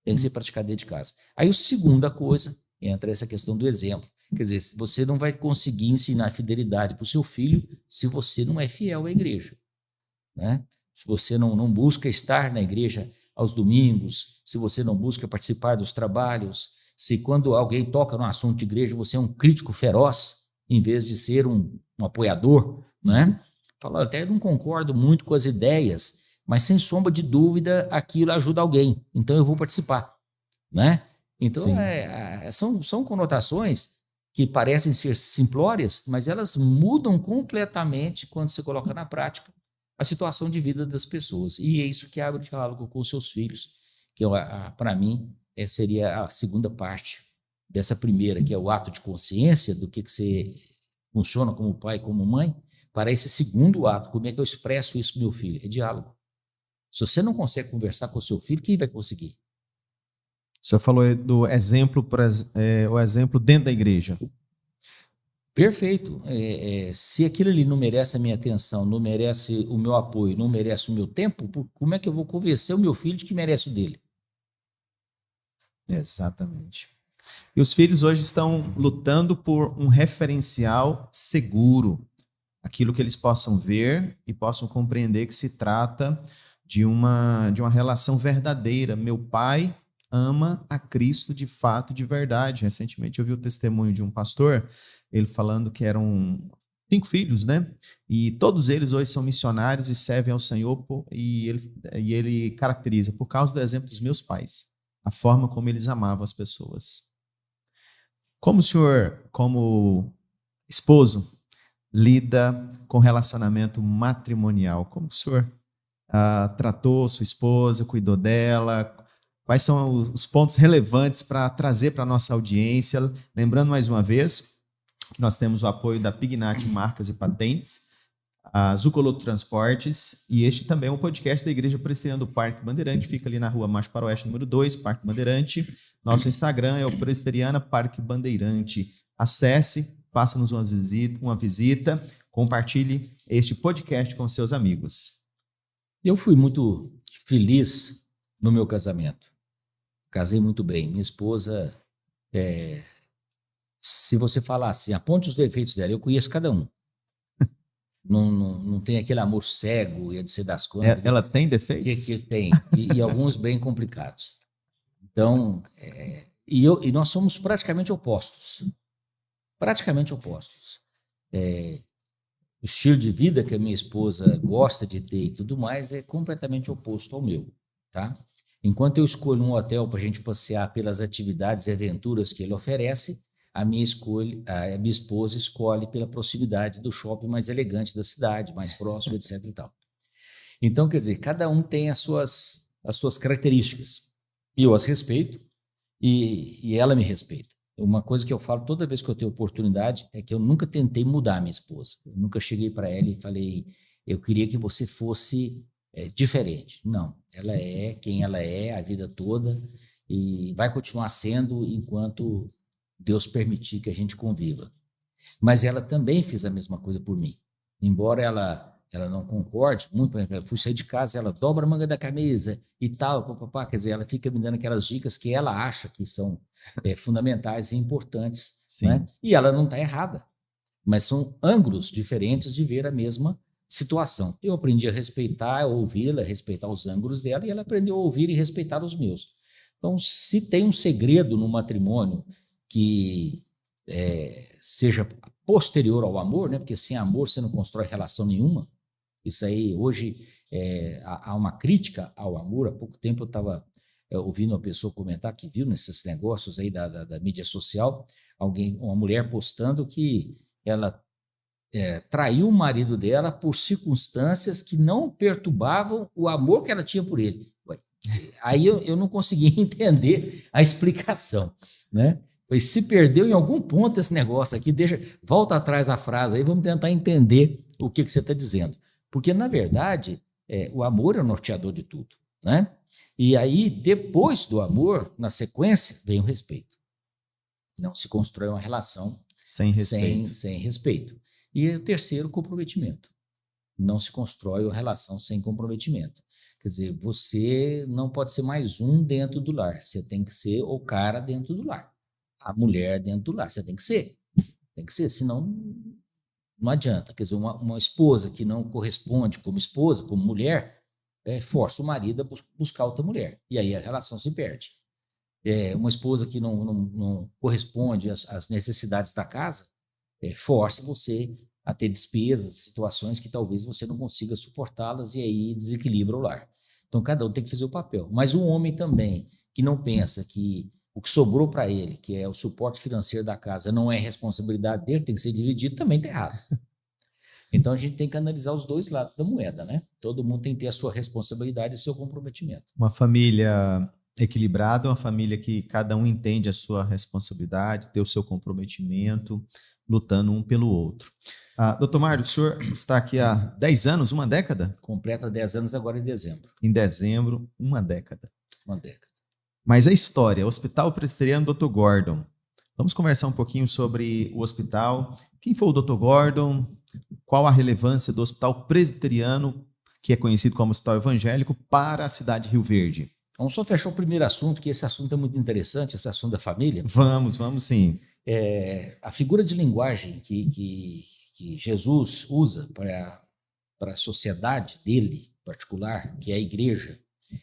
Tem que ser praticado dentro de casa. Aí a segunda coisa, entra essa questão do exemplo. Quer dizer, você não vai conseguir ensinar fidelidade para o seu filho se você não é fiel à igreja. Né? Se você não busca estar na igreja aos domingos, se você não busca participar dos trabalhos, se quando alguém toca no assunto de igreja, você é um crítico feroz, em vez de ser um apoiador, né? Fala, até não concordo muito com as ideias, mas sem sombra de dúvida, aquilo ajuda alguém, então eu vou participar, né? Então, são conotações que parecem ser simplórias, mas elas mudam completamente quando você coloca na prática a situação de vida das pessoas. E é isso que abre o diálogo com os seus filhos, que para mim seria a segunda parte dessa primeira, que é o ato de consciência do que você funciona como pai, como mãe, para esse segundo ato, como é que eu expresso isso para o meu filho? É diálogo. Se você não consegue conversar com o seu filho, quem vai conseguir? O senhor falou do exemplo, o exemplo dentro da igreja. Perfeito. Se aquilo ali não merece a minha atenção, não merece o meu apoio, não merece o meu tempo, como é que eu vou convencer o meu filho de que merece o dele? Exatamente. E os filhos hoje estão lutando por um referencial seguro, aquilo que eles possam ver e possam compreender que se trata de uma relação verdadeira. Meu pai ama a Cristo de fato, de verdade. Recentemente eu vi o testemunho de um pastor, ele falando que eram 5 filhos, né? E todos eles hoje são missionários e servem ao Senhor, e ele caracteriza por causa do exemplo dos meus pais, a forma como eles amavam as pessoas. Como o senhor, como esposo, lida com relacionamento matrimonial? Como o senhor tratou sua esposa, cuidou dela? Quais são os pontos relevantes para trazer para a nossa audiência? Lembrando mais uma vez que nós temos o apoio da Pignat Marcas e Patentes, a Zucoloto Transportes, e este também é um podcast da Igreja Presbiteriana do Parque Bandeirante, fica ali na rua Marcha para Oeste, número 2, Parque Bandeirante. Nosso Instagram é o Presbiteriana Parque Bandeirante. Acesse, faça-nos uma visita, compartilhe este podcast com seus amigos. Eu fui muito feliz no meu casamento. Casei muito bem. Minha esposa, se você falar assim, aponte os defeitos dela, eu conheço cada um. Não tem aquele amor cego e a de ser das contas. Ela tem defeitos? Que tem, e alguns bem complicados. Então, nós somos praticamente opostos. Praticamente opostos. O estilo de vida que a minha esposa gosta de ter e tudo mais é completamente oposto ao meu, tá? Enquanto eu escolho um hotel para a gente passear pelas atividades e aventuras que ele oferece, a minha esposa escolhe pela proximidade do shopping mais elegante da cidade, mais próximo, etc. e tal. Então, quer dizer, cada um tem as suas características. E eu as respeito e ela me respeita. Uma coisa que eu falo toda vez que eu tenho oportunidade é que eu nunca tentei mudar a minha esposa. Eu nunca cheguei para ela e falei, eu queria que você fosse diferente. Não, ela é quem ela é a vida toda e vai continuar sendo enquanto Deus permitir que a gente conviva. Mas ela também fez a mesma coisa por mim. Embora ela não concorde muito, por exemplo, eu fui sair de casa, ela dobra a manga da camisa e tal, papapá, quer dizer, ela fica me dando aquelas dicas que ela acha que são fundamentais e importantes, né? E ela não está errada, mas são ângulos diferentes de ver a mesma situação. Eu aprendi a respeitar, ouvi-la, respeitar os ângulos dela, e ela aprendeu a ouvir e respeitar os meus. Então, se tem um segredo no matrimônio que seja posterior ao amor, né? Porque sem amor você não constrói relação nenhuma. Isso aí, hoje, há uma crítica ao amor. Há pouco tempo eu estava ouvindo uma pessoa comentar que viu nesses negócios aí da mídia social, uma mulher postando que ela traiu o marido dela por circunstâncias que não perturbavam o amor que ela tinha por ele. Aí eu não consegui entender a explicação, né? Pois se perdeu em algum ponto esse negócio aqui, volta atrás a frase aí, vamos tentar entender o que você está dizendo. Porque, na verdade, o amor é o norteador de tudo, né? E aí, depois do amor, na sequência, vem o respeito. Não se constrói uma relação sem respeito. E o terceiro, comprometimento. Não se constrói uma relação sem comprometimento. Quer dizer, você não pode ser mais um dentro do lar, você tem que ser o cara dentro do lar. A mulher dentro do lar, você tem que ser, senão não adianta. Quer dizer, uma esposa que não corresponde como esposa, como mulher, força o marido a buscar outra mulher, e aí a relação se perde. Uma esposa que não corresponde às necessidades da casa, força você a ter despesas, situações que talvez você não consiga suportá-las, e aí desequilibra o lar. Então, cada um tem que fazer o papel. Mas o homem também, que não pensa que o que sobrou para ele, que é o suporte financeiro da casa, não é responsabilidade dele, tem que ser dividido, também está errado. Então a gente tem que analisar os dois lados da moeda, né? Todo mundo tem que ter a sua responsabilidade e seu comprometimento. Uma família equilibrada, uma família que cada um entende a sua responsabilidade, tem o seu comprometimento, lutando um pelo outro. Doutor Mário, o senhor está aqui há 10 anos, uma década? Completa 10 anos agora em dezembro. Em dezembro, uma década. Uma década. Mas a história, Hospital Presbiteriano Dr. Gordon. Vamos conversar um pouquinho sobre o hospital. Quem foi o Dr. Gordon? Qual a relevância do Hospital Presbiteriano, que é conhecido como Hospital Evangélico, para a cidade de Rio Verde? Vamos só fechar o primeiro assunto, que esse assunto é muito interessante, esse assunto da família. Vamos sim. A figura de linguagem que Jesus usa para a sociedade dele particular, que é a igreja,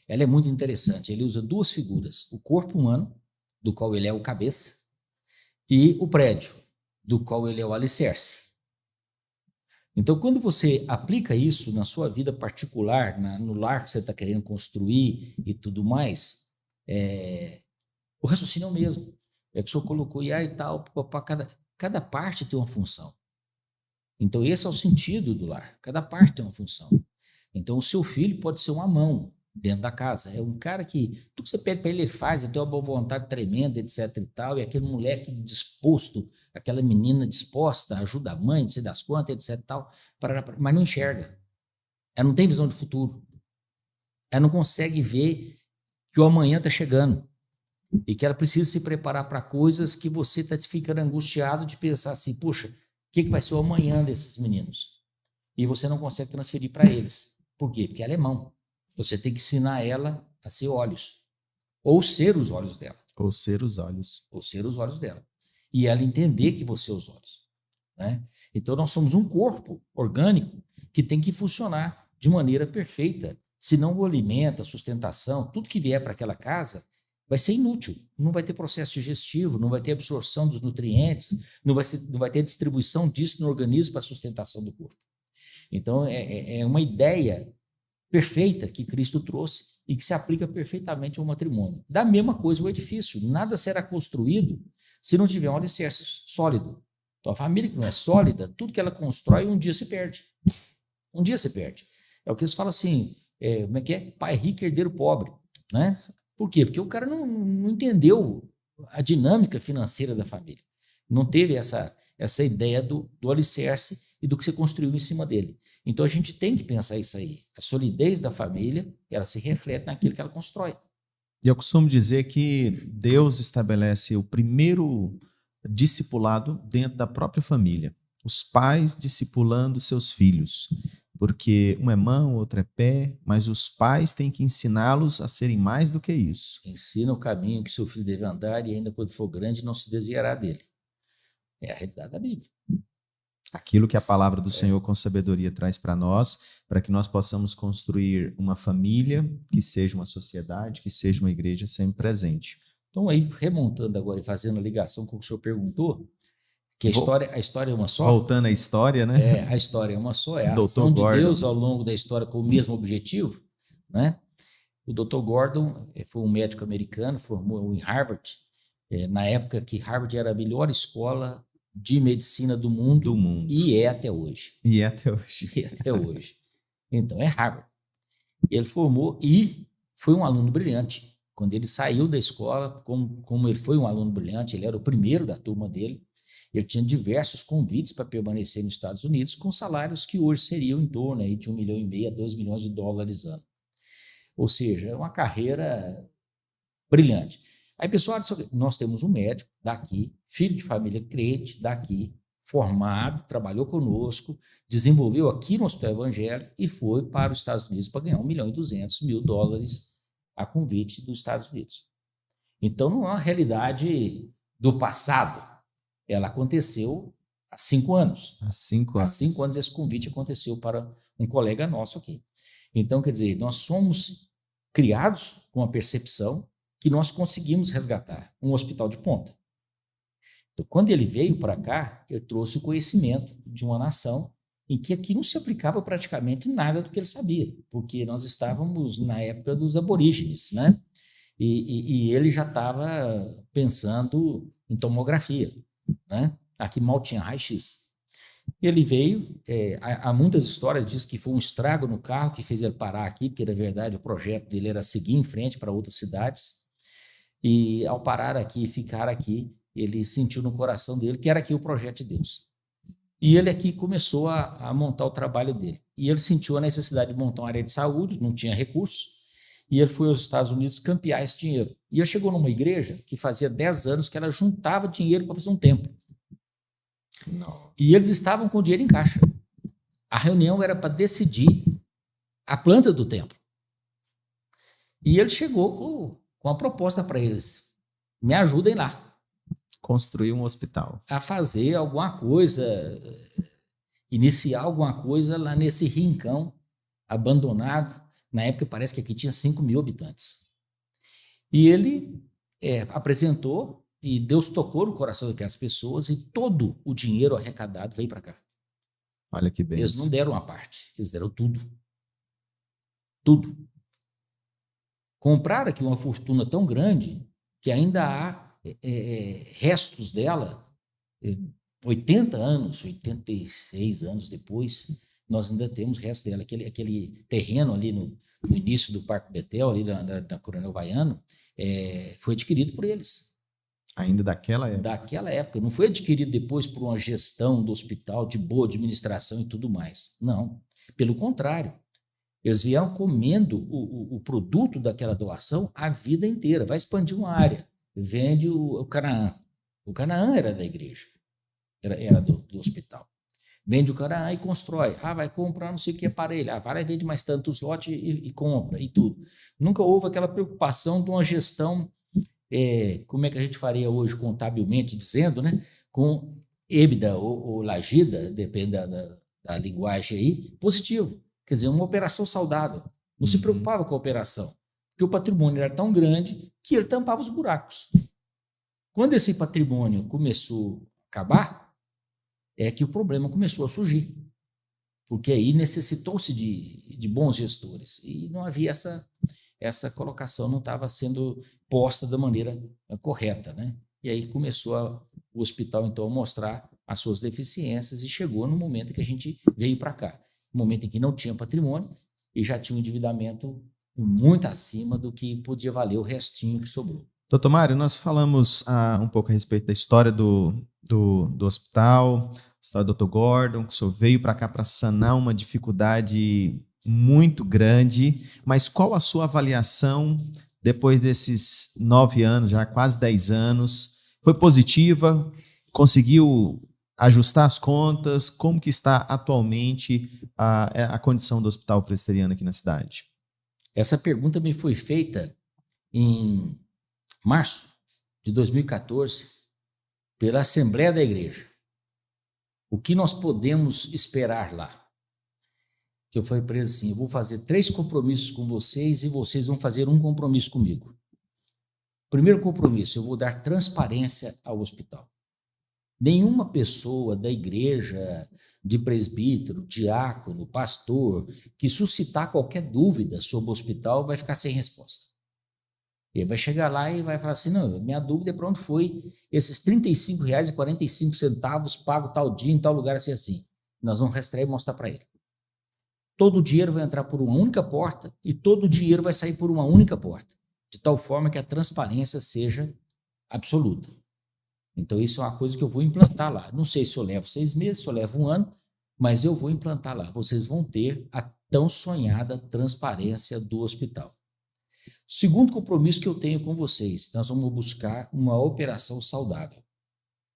ela é muito interessante. Ele usa duas figuras, o corpo humano, do qual ele é o cabeça, e o prédio, do qual ele é o alicerce. Então, quando você aplica isso na sua vida particular, no lar que você está querendo construir e tudo mais, o raciocínio é o mesmo. É que o senhor colocou IA e tal, cada parte tem uma função. Então, esse é o sentido do lar. Cada parte tem uma função. Então, o seu filho pode ser uma mão dentro da casa. É um cara que tudo que você pede para ele, ele faz, ele tem uma boa vontade tremenda, etc e tal, e aquele moleque disposto, aquela menina disposta, ajuda a mãe, não sei das quantas, etc e tal, mas não enxerga. Ela não tem visão de futuro. Ela não consegue ver que o amanhã está chegando e que ela precisa se preparar para coisas que você está ficando angustiado de pensar assim, puxa, o que vai ser o amanhã desses meninos? E você não consegue transferir para eles. Por quê? Porque ela é mão. Você tem que ensinar ela a ser olhos. Ou ser os olhos dela. Ou ser os olhos. Ou ser os olhos dela. E ela entender que você é os olhos. Né? Então, nós somos um corpo orgânico que tem que funcionar de maneira perfeita. Senão o alimento, a sustentação, tudo que vier para aquela casa vai ser inútil. Não vai ter processo digestivo, não vai ter absorção dos nutrientes, não vai ter distribuição disso no organismo para a sustentação do corpo. Então, é uma ideia perfeita que Cristo trouxe e que se aplica perfeitamente ao matrimônio. Da mesma coisa o edifício. Nada será construído se não tiver um alicerce sólido. Então, a família que não é sólida, tudo que ela constrói, um dia se perde. Um dia se perde. É o que eles falam assim, como é que é? Pai rico, herdeiro pobre. Né? Por quê? Porque o cara não entendeu a dinâmica financeira da família. Não teve essa ideia do alicerce e do que você construiu em cima dele. Então, a gente tem que pensar isso aí. A solidez da família, ela se reflete naquilo que ela constrói. E eu costumo dizer que Deus estabelece o primeiro discipulado dentro da própria família. Os pais discipulando seus filhos. Porque um é mão, outro é pé, mas os pais têm que ensiná-los a serem mais do que isso. Ensina o caminho que seu filho deve andar e ainda quando for grande não se desviará dele. É a realidade da Bíblia. Aquilo que a palavra do Senhor com sabedoria traz para nós, para que nós possamos construir uma família, que seja uma sociedade, que seja uma igreja sempre presente. Então, aí, remontando agora e fazendo a ligação com o que o senhor perguntou, que a história é uma só. Voltando à história, né? A história é uma só, é a ação de Deus ao longo da história com o mesmo objetivo. Né? O Dr. Gordon foi um médico americano, formou em Harvard, na época que Harvard era a melhor escola de medicina do mundo. E é até hoje. Então, é Harvard. Ele formou e foi um aluno brilhante. Quando ele saiu da escola, como ele foi um aluno brilhante, ele era o primeiro da turma dele, ele tinha diversos convites para permanecer nos Estados Unidos com salários que hoje seriam em torno aí de $1,5 milhão a $2 milhões ano. Ou seja, é uma carreira brilhante. Aí, pessoal, nós temos um médico daqui, filho de família crente daqui, formado, trabalhou conosco, desenvolveu aqui no Hospital Evangélico e foi para os Estados Unidos para ganhar $1,2 milhão a convite dos Estados Unidos. Então, não é uma realidade do passado. Ela aconteceu há 5 anos. Há 5 anos. Há 5 anos esse convite aconteceu para um colega nosso aqui. Então, quer dizer, nós somos criados com a percepção que nós conseguimos resgatar um hospital de ponta. Então, quando ele veio para cá, ele trouxe o conhecimento de uma nação em que aqui não se aplicava praticamente nada do que ele sabia, porque nós estávamos na época dos aborígenes, né? e ele já estava pensando em tomografia, né? Aqui mal tinha raio-x. Ele veio, há muitas histórias, diz que foi um estrago no carro que fez ele parar aqui, porque na verdade o projeto dele era seguir em frente para outras cidades, e ao parar aqui e ficar aqui, ele sentiu no coração dele que era aqui o projeto de Deus. E ele aqui começou a montar o trabalho dele. E ele sentiu a necessidade de montar uma área de saúde, não tinha recursos, e ele foi aos Estados Unidos campear esse dinheiro. E ele chegou numa igreja que fazia 10 anos que ela juntava dinheiro para fazer um templo. Nossa. E eles estavam com o dinheiro em caixa. A reunião era para decidir a planta do templo. E ele chegou com uma proposta para eles. Me ajudem lá. Construir um hospital. A fazer alguma coisa, iniciar alguma coisa lá nesse rincão abandonado. Na época parece que aqui tinha 5.000 habitantes. E ele apresentou, e Deus tocou no coração daquelas pessoas, e todo o dinheiro arrecadado veio para cá. Olha que bem. Eles não deram uma parte, eles deram tudo. Tudo. Compraram aqui uma fortuna tão grande que ainda há restos dela, 80 anos, 86 anos depois, nós ainda temos restos dela. Aquele terreno ali no início do Parque Betel, ali da Coronel Vaiano, foi adquirido por eles. Ainda daquela época? Daquela época. Não foi adquirido depois por uma gestão do hospital, de boa administração e tudo mais. Não. Pelo contrário. Eles vieram comendo o produto daquela doação a vida inteira. Vai expandir uma área. Vende o Canaã. O Canaã era da igreja. Era do hospital. Vende o Canaã e constrói. Vai comprar não sei o que aparelho. Vai vende mais tantos lotes e compra e tudo. Nunca houve aquela preocupação de uma gestão, como é que a gente faria hoje contabilmente dizendo, né? Com EBITDA ou lagida, depende da linguagem aí, positivo. Quer dizer, uma operação saudável. Não se preocupava com a operação, porque o patrimônio era tão grande que ele tampava os buracos. Quando esse patrimônio começou a acabar, é que o problema começou a surgir, porque aí necessitou-se de bons gestores, e não havia essa colocação, não estava sendo posta da maneira correta, né? E aí começou o hospital, então, a mostrar as suas deficiências, e chegou no momento em que a gente veio para cá. No momento em que não tinha patrimônio e já tinha um endividamento muito acima do que podia valer o restinho que sobrou. Doutor Mário, nós falamos um pouco a respeito da história do hospital, a história do Dr. Gordon, que o senhor veio para cá para sanar uma dificuldade muito grande, mas qual a sua avaliação depois desses 9 anos, já quase 10 anos? Foi positiva? Conseguiu ajustar as contas? Como que está atualmente a condição do Hospital Presbiteriano aqui na cidade? Essa pergunta me foi feita em março de 2014 pela Assembleia da Igreja. O que nós podemos esperar lá? Eu falei para eles assim, eu vou fazer 3 compromissos com vocês e vocês vão fazer um compromisso comigo. Primeiro compromisso, eu vou dar transparência ao hospital. Nenhuma pessoa da igreja, de presbítero, diácono, pastor, que suscitar qualquer dúvida sobre o hospital vai ficar sem resposta. Ele vai chegar lá e vai falar assim, não, minha dúvida é para onde foi esses R$ 35,45 pago tal dia em tal lugar assim assim. Nós vamos rastrear e mostrar para ele. Todo o dinheiro vai entrar por uma única porta e todo o dinheiro vai sair por uma única porta, de tal forma que a transparência seja absoluta. Então, isso é uma coisa que eu vou implantar lá. Não sei se eu levo 6 meses, se eu levo 1 ano, mas eu vou implantar lá. Vocês vão ter a tão sonhada transparência do hospital. Segundo compromisso que eu tenho com vocês, nós vamos buscar uma operação saudável.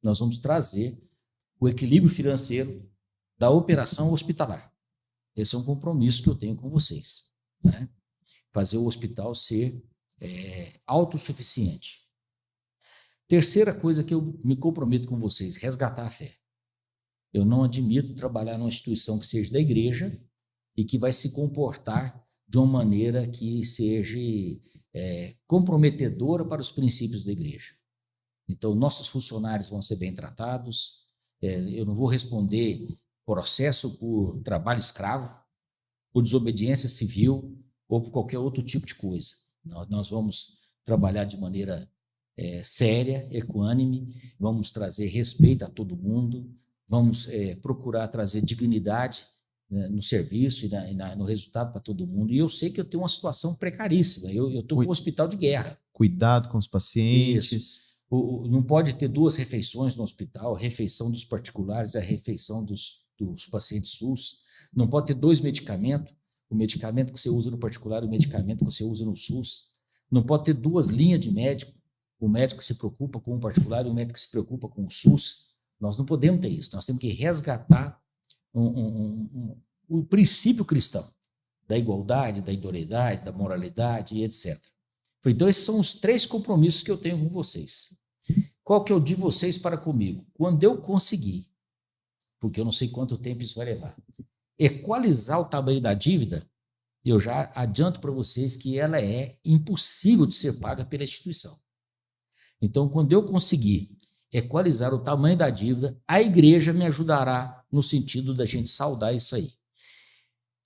Nós vamos trazer o equilíbrio financeiro da operação hospitalar. Esse é um compromisso que eu tenho com vocês, né? Fazer o hospital ser autossuficiente. Terceira coisa que eu me comprometo com vocês, resgatar a fé. Eu não admito trabalhar numa instituição que seja da igreja e que vai se comportar de uma maneira que seja comprometedora para os princípios da igreja. Então, nossos funcionários vão ser bem tratados, eu não vou responder processo por trabalho escravo, por desobediência civil ou por qualquer outro tipo de coisa. Nós vamos trabalhar de maneira séria, equânime, vamos trazer respeito a todo mundo, vamos procurar trazer dignidade, né, no serviço e no resultado para todo mundo. E eu sei que eu tenho uma situação precaríssima, eu estou com um hospital de guerra. Cuidado com os pacientes. Isso. Não pode ter 2 refeições no hospital, a refeição dos particulares e a refeição dos pacientes SUS. Não pode ter 2 medicamentos, o medicamento que você usa no particular e o medicamento que você usa no SUS. Não pode ter 2 linhas de médico, o médico que se preocupa com o particular e o médico que se preocupa com o SUS. Nós não podemos ter isso, nós temos que resgatar o princípio cristão da igualdade, da idoneidade, da moralidade e etc. Então, esses são os 3 compromissos que eu tenho com vocês. Qual que é o de vocês para comigo? Quando eu conseguir, porque eu não sei quanto tempo isso vai levar, equalizar o tamanho da dívida, eu já adianto para vocês que ela é impossível de ser paga pela instituição. Então, quando eu conseguir equalizar o tamanho da dívida, a igreja me ajudará no sentido da gente saldar isso aí.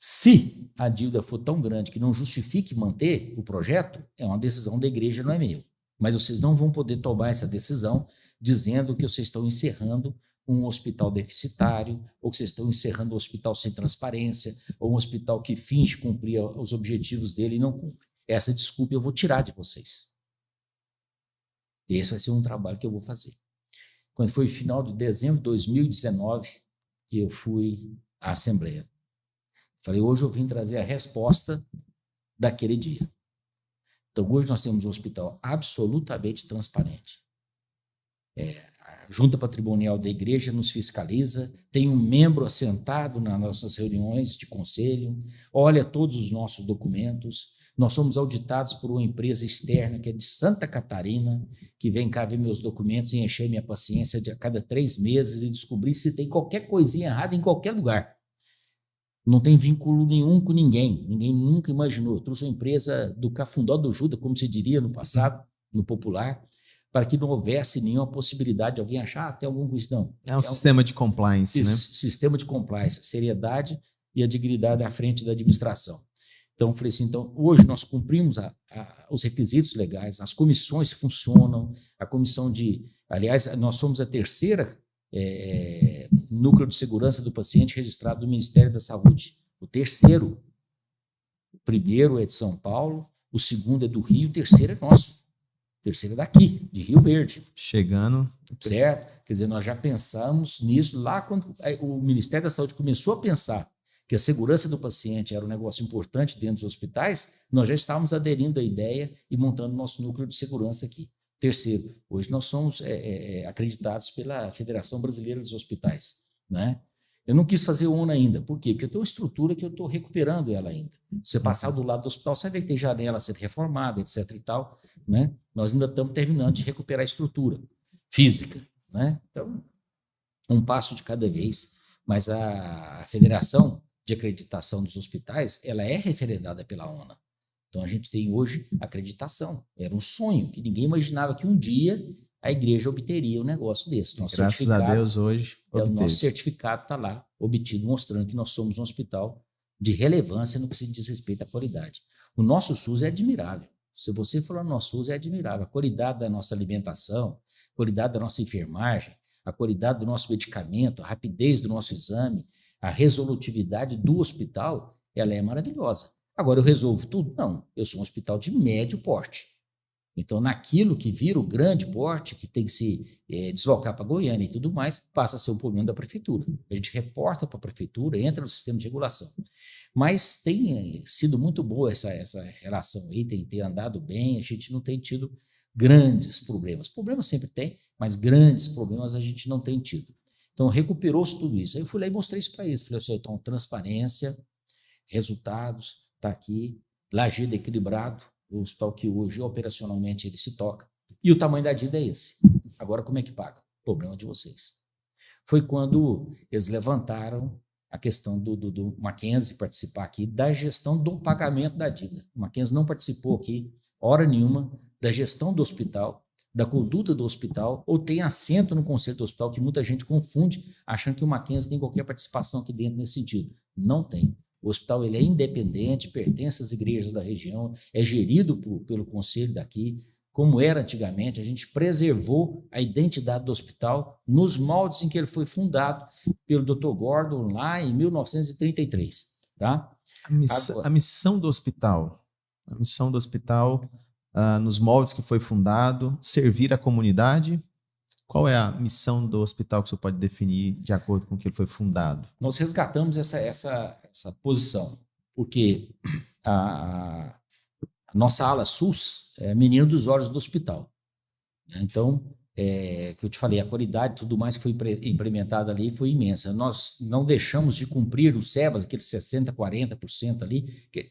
Se a dívida for tão grande que não justifique manter o projeto, é uma decisão da igreja, não é meu. Mas vocês não vão poder tomar essa decisão dizendo que vocês estão encerrando um hospital deficitário, ou que vocês estão encerrando um hospital sem transparência, ou um hospital que finge cumprir os objetivos dele e não cumpre. Essa desculpa eu vou tirar de vocês. Esse vai ser um trabalho que eu vou fazer. Quando foi final de dezembro de 2019, eu fui à Assembleia. Falei, hoje eu vim trazer a resposta daquele dia. Então, hoje nós temos um hospital absolutamente transparente. A Junta Patrimonial da Igreja nos fiscaliza, tem um membro assentado nas nossas reuniões de conselho, olha todos os nossos documentos. Nós somos auditados por uma empresa externa que é de Santa Catarina, que vem cá ver meus documentos e encher minha paciência a cada 3 meses e descobrir se tem qualquer coisinha errada em qualquer lugar. Não tem vínculo nenhum com ninguém nunca imaginou. Eu trouxe uma empresa do Cafundó do Judas, como se diria no passado, no popular, para que não houvesse nenhuma possibilidade de alguém achar tem algum coisa. Não. É um sistema de compliance, né? Sistema de compliance, seriedade e a dignidade à frente da administração. Então, eu falei assim, hoje nós cumprimos os requisitos legais, as comissões funcionam, a comissão aliás, nós somos a 3ª núcleo de segurança do paciente registrado do Ministério da Saúde. O 3º. O 1º é de São Paulo, o 2º é do Rio, o 3º é nosso. O 3º é daqui, de Rio Verde. Chegando. Certo? Quer dizer, nós já pensamos nisso lá quando o Ministério da Saúde começou a pensar que a segurança do paciente era um negócio importante dentro dos hospitais, nós já estávamos aderindo à ideia e montando nosso núcleo de segurança aqui. 3º, hoje nós somos acreditados pela Federação Brasileira dos Hospitais, né? Eu não quis fazer ONA ainda. Por quê? Porque eu tenho uma estrutura que eu estou recuperando ela ainda. Você passar do lado do hospital, você vai ter janela sendo reformada, etc. e tal, né? Nós ainda estamos terminando de recuperar a estrutura física, né? Então, um passo de cada vez. Mas a Federação de Acreditação dos Hospitais, ela é referendada pela ONA. Então, a gente tem hoje acreditação. Era um sonho que ninguém imaginava que um dia a igreja obteria um negócio desse. Graças a Deus, hoje o nosso certificado está lá, obtido, mostrando que nós somos um hospital de relevância no que se diz respeito à qualidade. O nosso SUS é admirável. Se você falar no nosso SUS, é admirável. A qualidade da nossa alimentação, a qualidade da nossa enfermagem, a qualidade do nosso medicamento, a rapidez do nosso exame, a resolutividade do hospital, ela é maravilhosa. Agora, eu resolvo tudo? Não. Eu sou um hospital de médio porte. Então, naquilo que vira o grande porte, que tem que se deslocar para Goiânia e tudo mais, passa a ser um problema da prefeitura. A gente reporta para a prefeitura, entra no sistema de regulação. Mas tem sido muito boa essa relação aí, tem andado bem, a gente não tem tido grandes problemas. Problemas sempre tem, mas grandes problemas a gente não tem tido. Então, recuperou-se tudo isso. Aí eu fui lá e mostrei isso para eles. Falei assim, então, transparência, resultados, está aqui, Lajedo equilibrado, o hospital que hoje operacionalmente ele se toca. E o tamanho da dívida é esse. Agora, como é que paga? Problema de vocês. Foi quando eles levantaram a questão do Mackenzie participar aqui da gestão do pagamento da dívida. O Mackenzie não participou aqui, hora nenhuma, da gestão do hospital, da conduta do hospital, ou tem assento no conselho do hospital, que muita gente confunde, achando que o Mackenzie tem qualquer participação aqui dentro nesse sentido. Não tem. O hospital ele é independente, pertence às igrejas da região, é gerido pelo conselho daqui, como era antigamente. A gente preservou a identidade do hospital nos moldes em que ele foi fundado pelo Dr. Gordon lá em 1933. Tá? A missão do hospital, nos moldes que foi fundado, servir a comunidade. Qual é a missão do hospital que você pode definir de acordo com o que ele foi fundado? Nós resgatamos essa posição, porque a nossa ala SUS é a menina dos olhos do hospital. Então, que eu te falei, a qualidade e tudo mais que foi implementada ali foi imensa. Nós não deixamos de cumprir o SEBAS, aqueles 60%, 40% ali, que é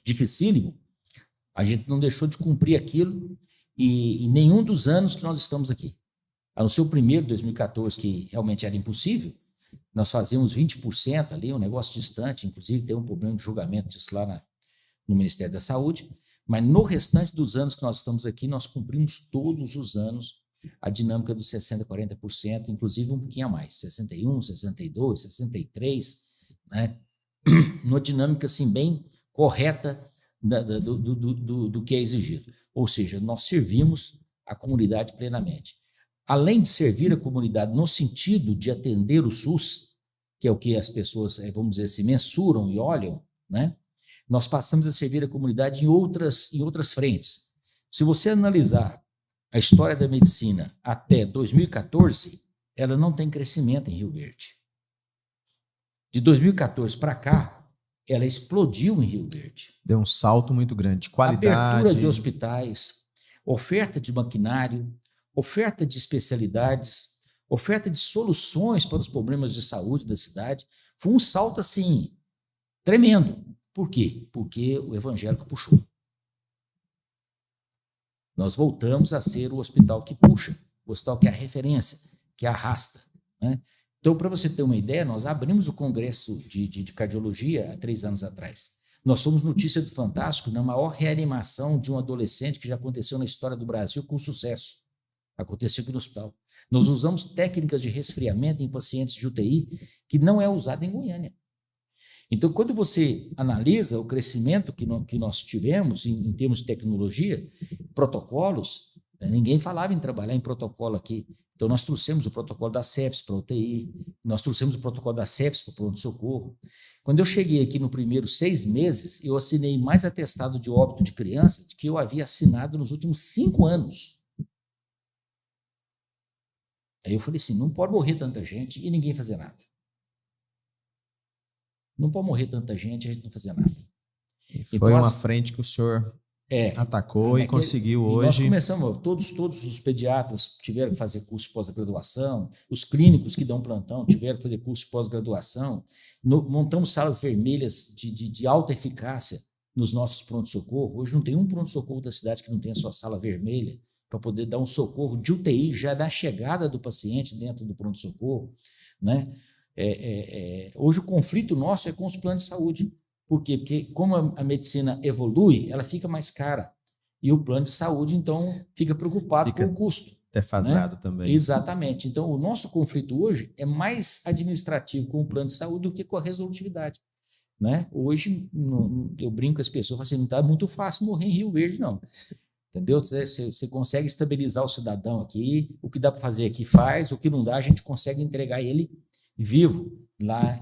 dificílimo. A gente não deixou de cumprir aquilo em nenhum dos anos que nós estamos aqui. A não ser o primeiro, 2014, que realmente era impossível, nós fazíamos 20% ali, um negócio distante, inclusive tem um problema de julgamento disso lá no Ministério da Saúde, mas no restante dos anos que nós estamos aqui, nós cumprimos todos os anos a dinâmica dos 60%, 40%, inclusive um pouquinho a mais, 61%, 62%, 63%, né? Uma dinâmica assim, bem correta do que é exigido. Ou seja, nós servimos a comunidade plenamente. Além de servir a comunidade no sentido de atender o SUS, que é o que as pessoas, vamos dizer, se mensuram e olham, né? Nós passamos a servir a comunidade em outras frentes. Se você analisar a história da medicina até 2014, ela não tem crescimento em Rio Verde. De 2014 para cá, ela explodiu em Rio Verde. Deu um salto muito grande de qualidade. Abertura de hospitais, oferta de maquinário, oferta de especialidades, oferta de soluções para os problemas de saúde da cidade. Foi um salto, assim, tremendo. Por quê? Porque o evangélico puxou. Nós voltamos a ser o hospital que puxa, o hospital que é a referência, que arrasta, né? Então, para você ter uma ideia, nós abrimos o Congresso de Cardiologia há 3 anos atrás. Nós fomos notícia do Fantástico na maior reanimação de um adolescente que já aconteceu na história do Brasil com sucesso. Aconteceu aqui no hospital. Nós usamos técnicas de resfriamento em pacientes de UTI que não é usada em Goiânia. Então, quando você analisa o crescimento que nós tivemos em termos de tecnologia, protocolos, ninguém falava em trabalhar em protocolo aqui. Então, nós trouxemos o protocolo da sepsis para a UTI, nós trouxemos o protocolo da sepsis para o pronto-socorro. Quando eu cheguei aqui no primeiro 6 meses, eu assinei mais atestado de óbito de criança do que eu havia assinado nos últimos 5 anos. Aí eu falei assim, não pode morrer tanta gente e ninguém fazer nada. Não pode morrer tanta gente e a gente não fazer nada. Foi então, uma frente que o senhor atacou e conseguiu hoje. Nós começamos, todos os pediatras tiveram que fazer curso de pós-graduação, os clínicos que dão plantão tiveram que fazer curso de pós-graduação, montamos salas vermelhas de alta eficácia nos nossos pronto-socorro. Hoje não tem um pronto-socorro da cidade que não tenha sua sala vermelha para poder dar um socorro de UTI já da chegada do paciente dentro do pronto-socorro, né? Hoje o conflito nosso é com os planos de saúde. Por quê? Porque como a medicina evolui, ela fica mais cara. E o plano de saúde, então, fica preocupado com o custo. Defasado, né? Também. Exatamente. Então, o nosso conflito hoje é mais administrativo com o plano de saúde do que com a resolutividade. Né? Hoje, eu brinco com as pessoas, assim, não está muito fácil morrer em Rio Verde, não. Entendeu? Você consegue estabilizar o cidadão aqui, o que dá para fazer aqui faz, o que não dá, a gente consegue entregar ele vivo lá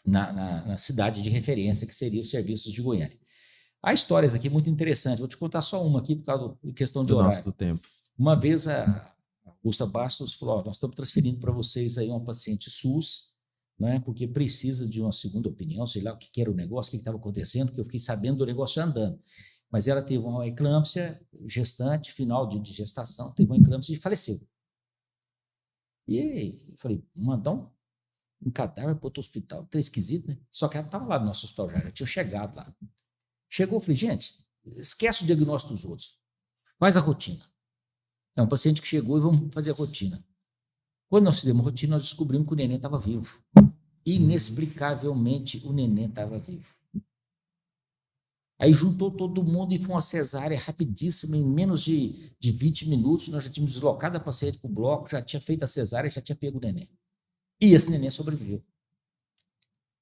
na cidade de referência, que seria os serviços de Goiânia. Há histórias aqui muito interessantes, vou te contar só uma aqui por causa da questão de horário. Do tempo. Uma vez a Augusta Bastos falou, nós estamos transferindo para vocês aí uma paciente SUS, né, porque precisa de uma segunda opinião, sei lá o que era o negócio, o que estava acontecendo, porque eu fiquei sabendo do negócio andando. Mas ela teve uma eclâmpsia gestante, final de gestação, teve uma eclâmpsia e faleceu. E eu falei, mandar um cadáver para outro hospital, tá esquisito, né? Só que ela estava lá no nosso hospital já tinha chegado lá. Chegou, eu falei, gente, esquece o diagnóstico dos outros, faz a rotina. É um paciente que chegou e vamos fazer a rotina. Quando nós fizemos a rotina, nós descobrimos que o neném estava vivo. Inexplicavelmente, o neném estava vivo. Aí juntou todo mundo e foi uma cesárea rapidíssima, em menos de 20 minutos, nós já tínhamos deslocado a paciente para o bloco, já tinha feito a cesárea, já tinha pego o neném. E esse neném sobreviveu.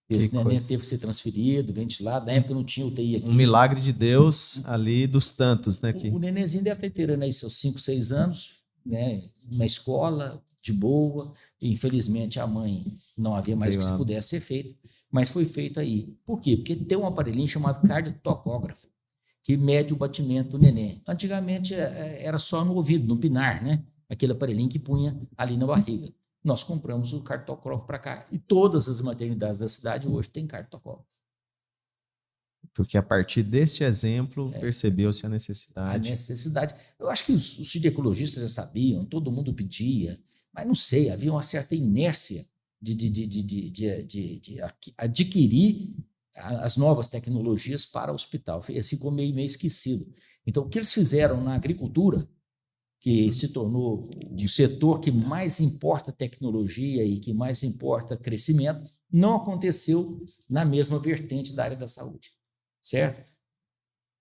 Esse neném teve que ser transferido, ventilado. Na época não tinha UTI aqui. Um milagre de Deus ali dos tantos, né? O nenenzinho deve estar inteirando aí seus 5, 6 anos, né? Na escola, de boa. E, infelizmente, a mãe não havia mais o que pudesse ser feito, mas foi feito aí. Por quê? Porque tem um aparelhinho chamado cardiotocógrafo, que mede o batimento do neném. Antigamente era só no ouvido, no pinar, né? Aquele aparelhinho que punha ali na barriga. Nós compramos o cardiotocógrafo para cá e todas as maternidades da cidade hoje têm cardiotocógrafo. Porque a partir deste exemplo percebeu-se a necessidade. A necessidade. Eu acho que os ginecologistas já sabiam, todo mundo pedia, mas não sei, havia uma certa inércia de adquirir as novas tecnologias para o hospital. Ficou meio esquecido. Então, o que eles fizeram na agricultura, que se tornou o setor que mais importa tecnologia e que mais importa crescimento, não aconteceu na mesma vertente da área da saúde, certo?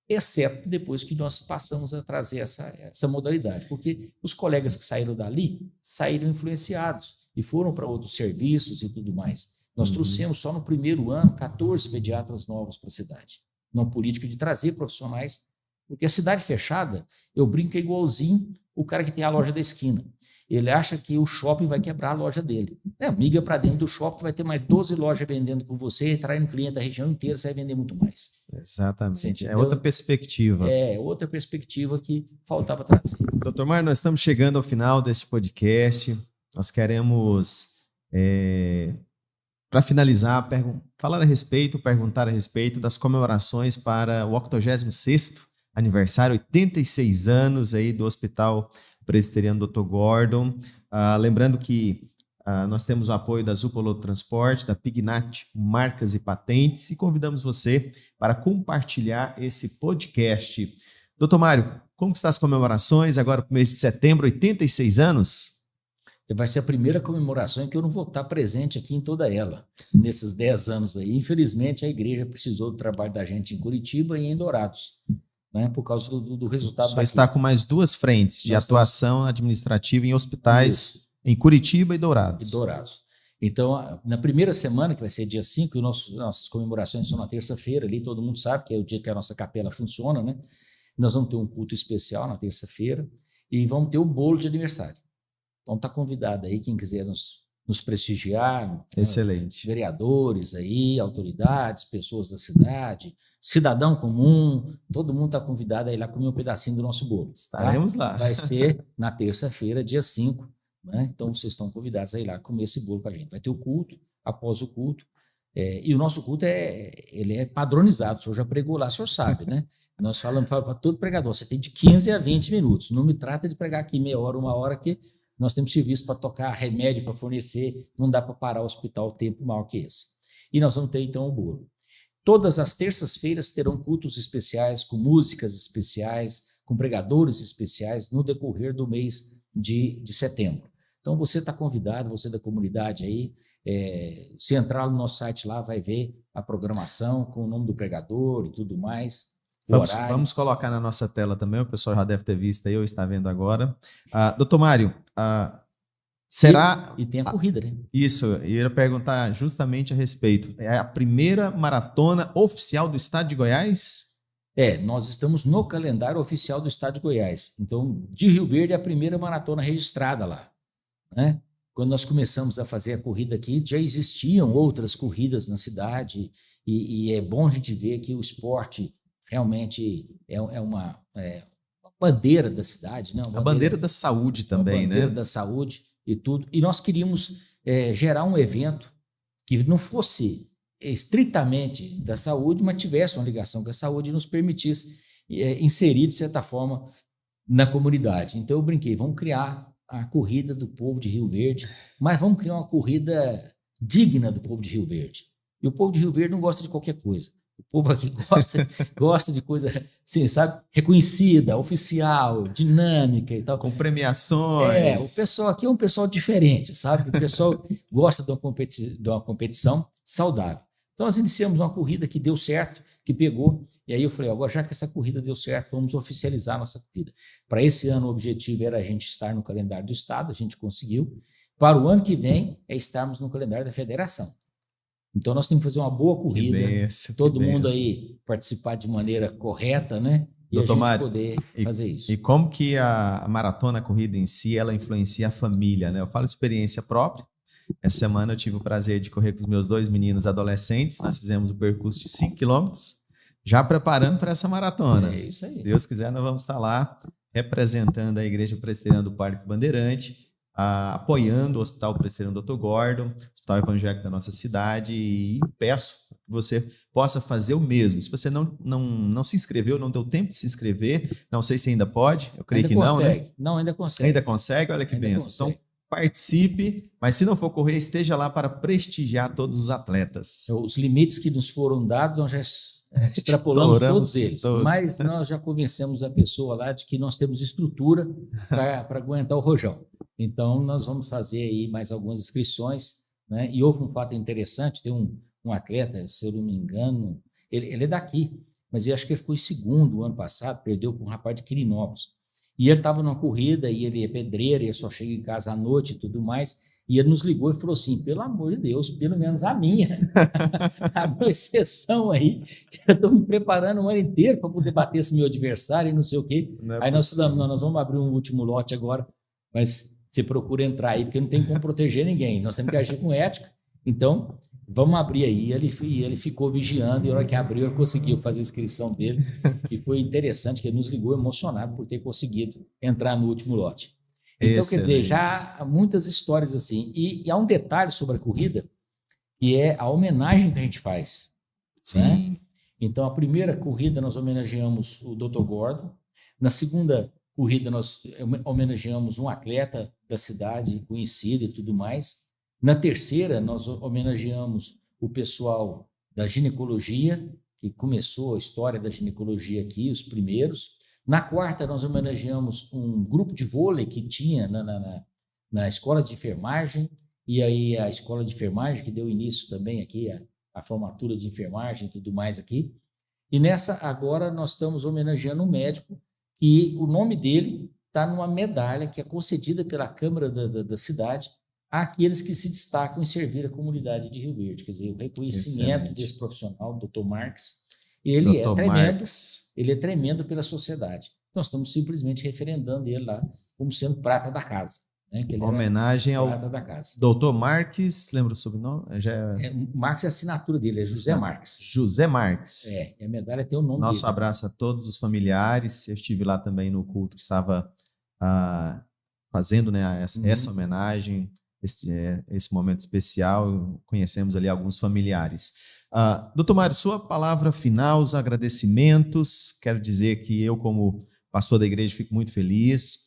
Exceto depois que nós passamos a trazer essa modalidade, porque os colegas que saíram dali saíram influenciados e foram para outros serviços e tudo mais. Nós trouxemos só no primeiro ano 14 pediatras novos para a cidade, uma política de trazer profissionais, porque a cidade fechada, eu brinco, é igualzinho o cara que tem a loja da esquina. Ele acha que o shopping vai quebrar a loja dele. Miga para dentro do shopping, vai ter mais 12 lojas vendendo com você, atraindo cliente da região inteira, você vai vender muito mais. Exatamente. É outra perspectiva. É outra perspectiva que faltava trazer. Doutor Mário, nós estamos chegando ao final deste podcast. Nós queremos, para finalizar, perguntar a respeito das comemorações para o 86º aniversário, 86 anos aí do Hospital Presbiteriano Dr. Gordon. Lembrando que nós temos o apoio da Zupolo Transporte, da Pignat Marcas e Patentes, e convidamos você para compartilhar esse podcast. Doutor Mário, como estão as comemorações agora para o mês de setembro, 86 anos? Vai ser a primeira comemoração em que eu não vou estar presente aqui em toda ela, nesses 10 anos aí. Infelizmente, a igreja precisou do trabalho da gente em Curitiba e em Dourados, né, por causa do resultado. Só está com mais 2 frentes de atuação administrativa em hospitais em Curitiba e Dourados. Então, na primeira semana, que vai ser dia 5, nossas comemorações são na terça-feira, ali todo mundo sabe que é o dia que a nossa capela funciona, né? Nós vamos ter um culto especial na terça-feira e vamos ter o bolo de aniversário. Então, está convidado aí quem quiser nos prestigiar. Excelente. Vereadores aí, autoridades, pessoas da cidade, cidadão comum, todo mundo está convidado a ir lá comer um pedacinho do nosso bolo. Estaremos lá. Vai ser na terça-feira, dia 5, né? Então, vocês estão convidados a ir lá comer esse bolo com a gente. Vai ter o culto, após o culto, e o nosso culto ele é padronizado, o senhor já pregou lá, o senhor sabe, né? Nós falamos para todo pregador, você tem de 15 a 20 minutos, não me trata de pregar aqui meia hora, 1 hora, que nós temos serviço para tocar, remédio para fornecer, não dá para parar o hospital tempo maior que esse. E nós vamos ter, então, o bolo. Todas as terças-feiras terão cultos especiais, com músicas especiais, com pregadores especiais, no decorrer do mês de setembro. Então, você está convidado, você da comunidade aí, se entrar no nosso site lá, vai ver a programação com o nome do pregador e tudo mais. Vamos colocar na nossa tela também, o pessoal já deve ter visto aí ou está vendo agora. Doutor Mário, será... E tem a corrida, né? Isso, eu ia perguntar justamente a respeito. É a primeira maratona oficial do estado de Goiás? Nós estamos no calendário oficial do estado de Goiás. Então, de Rio Verde é a primeira maratona registrada lá, né? Quando nós começamos a fazer a corrida aqui, já existiam outras corridas na cidade e é bom a gente ver que o esporte realmente é uma bandeira da cidade, né? A bandeira da saúde também, né? Bandeira da saúde e tudo. E nós queríamos gerar um evento que não fosse estritamente da saúde, mas tivesse uma ligação com a saúde e nos permitisse inserir, de certa forma, na comunidade. Então eu brinquei, vamos criar a corrida do povo de Rio Verde, mas vamos criar uma corrida digna do povo de Rio Verde. E o povo de Rio Verde não gosta de qualquer coisa. O povo aqui gosta de coisa, assim, sabe, reconhecida, oficial, dinâmica e tal. Com premiações. O pessoal aqui é um pessoal diferente, sabe? O pessoal gosta de uma competição saudável. Então, nós iniciamos uma corrida que deu certo, que pegou, e aí eu falei, agora já que essa corrida deu certo, vamos oficializar a nossa corrida. Para esse ano, o objetivo era a gente estar no calendário do Estado, a gente conseguiu. Para o ano que vem, é estarmos no calendário da Federação. Então, nós temos que fazer uma boa corrida, todo mundo benção. aí participar de maneira correta, né? E Doutor a gente Mário, poder fazer isso. E como que a maratona, a corrida em si, ela influencia a família, né? Eu falo experiência própria. Essa semana eu tive o prazer de correr com os meus 2 meninos adolescentes. Nós fizemos o percurso de 5 quilômetros, já preparando para essa maratona. É isso aí. Se Deus quiser, nós vamos estar lá representando a Igreja Presbiteriana do Parque Bandeirante, apoiando o Hospital Presbiteriano Dr. Gordon, Hospital Evangélico da nossa cidade, e peço que você possa fazer o mesmo. Se você não se inscreveu, não deu tempo de se inscrever, não sei se ainda pode, eu creio Ainda que consegue. não, né? Não, ainda consegue. Ainda consegue? Olha que Ainda bênção. consegue. Então, participe, mas se não for correr, esteja lá para prestigiar todos os atletas. Os limites que nos foram dados, nós já extrapolamos todos eles. Mas nós já convencemos a pessoa lá de que nós temos estrutura para aguentar o rojão. Então, nós vamos fazer aí mais algumas inscrições, né? E houve um fato interessante, tem um atleta, se eu não me engano, ele é daqui, mas eu acho que ele ficou em segundo o ano passado, perdeu para um rapaz de Quirinópolis. E ele estava numa corrida, e ele é pedreiro, e ele só chega em casa à noite e tudo mais, e ele nos ligou e falou assim, pelo amor de Deus, pelo menos a minha, a minha exceção aí, que eu estou me preparando um ano inteiro para poder bater esse meu adversário e não sei o quê. Aí nós falamos, nós vamos abrir um último lote agora, mas você procura entrar aí, porque não tem como proteger ninguém, nós temos que agir com ética, então vamos abrir aí. Ele ficou vigiando, e a hora que abriu, ele conseguiu fazer a inscrição dele, e foi interessante que ele nos ligou emocionado por ter conseguido entrar no último lote. Então, excelente. Quer dizer, já há muitas histórias assim, e há um detalhe sobre a corrida, que é a homenagem que a gente faz. Sim. Né? Então, a primeira corrida nós homenageamos o Dr. Gordon, na segunda corrida nós homenageamos um atleta da cidade, conhecido e tudo mais. Na terceira, nós homenageamos o pessoal da ginecologia, que começou a história da ginecologia aqui, os primeiros. Na quarta, nós homenageamos um grupo de vôlei que tinha na escola de enfermagem, e aí a escola de enfermagem que deu início também aqui, a formatura de enfermagem e tudo mais aqui. E nessa, agora, nós estamos homenageando um médico que o nome dele está numa medalha que é concedida pela Câmara da cidade àqueles que se destacam em servir a comunidade de Rio Verde. Quer dizer, o reconhecimento desse profissional, Dr. Marques, ele é tremendo, ele é tremendo pela sociedade. Então, nós estamos simplesmente referendando ele lá como sendo prata da casa. Né? Que ele homenagem ao Dr. Marques, lembra o sobrenome? Marques é a assinatura dele, é José Marques. José Marques. E a medalha tem o nome dele. Nosso abraço a todos os familiares. Eu estive lá também no culto que estava fazendo, né, essa homenagem, esse momento especial. Conhecemos ali alguns familiares. Doutor Mário, sua palavra final, os agradecimentos. Quero dizer que eu, como pastor da igreja, fico muito feliz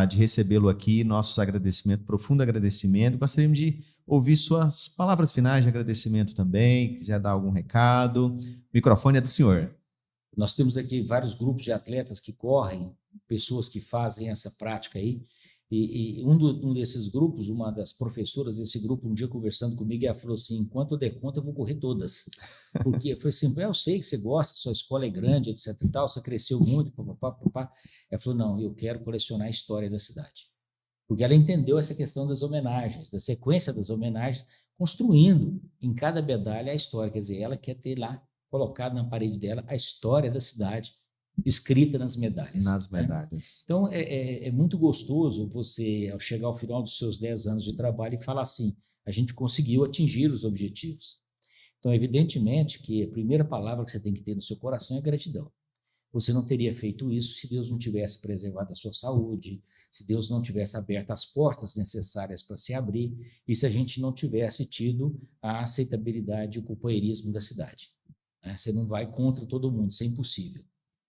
de recebê-lo aqui. Nosso agradecimento, profundo agradecimento. Gostaríamos de ouvir suas palavras finais de agradecimento também. Quiser dar algum recado, o microfone é do senhor. Nós temos aqui vários grupos de atletas que correm, pessoas que fazem essa prática aí. E um desses grupos, uma das professoras desse grupo, um dia conversando comigo, ela falou assim, enquanto eu der conta, eu vou correr todas. Porque eu falei assim, eu sei que você gosta, sua escola é grande, etc e tal, você cresceu muito, papapá. Ela falou, não, eu quero colecionar a história da cidade. Porque ela entendeu essa questão das homenagens, da sequência das homenagens, construindo em cada medalha a história. Quer dizer, ela quer ter lá, colocado na parede dela, a história da cidade, escrita nas medalhas. Nas medalhas. Né? Então, é muito gostoso você, ao chegar ao final dos seus 10 anos de trabalho, e falar assim, a gente conseguiu atingir os objetivos. Então, evidentemente que a primeira palavra que você tem que ter no seu coração é gratidão. Você não teria feito isso se Deus não tivesse preservado a sua saúde, se Deus não tivesse aberto as portas necessárias para se abrir, e se a gente não tivesse tido a aceitabilidade e o companheirismo da cidade. Né? Você não vai contra todo mundo, isso é impossível.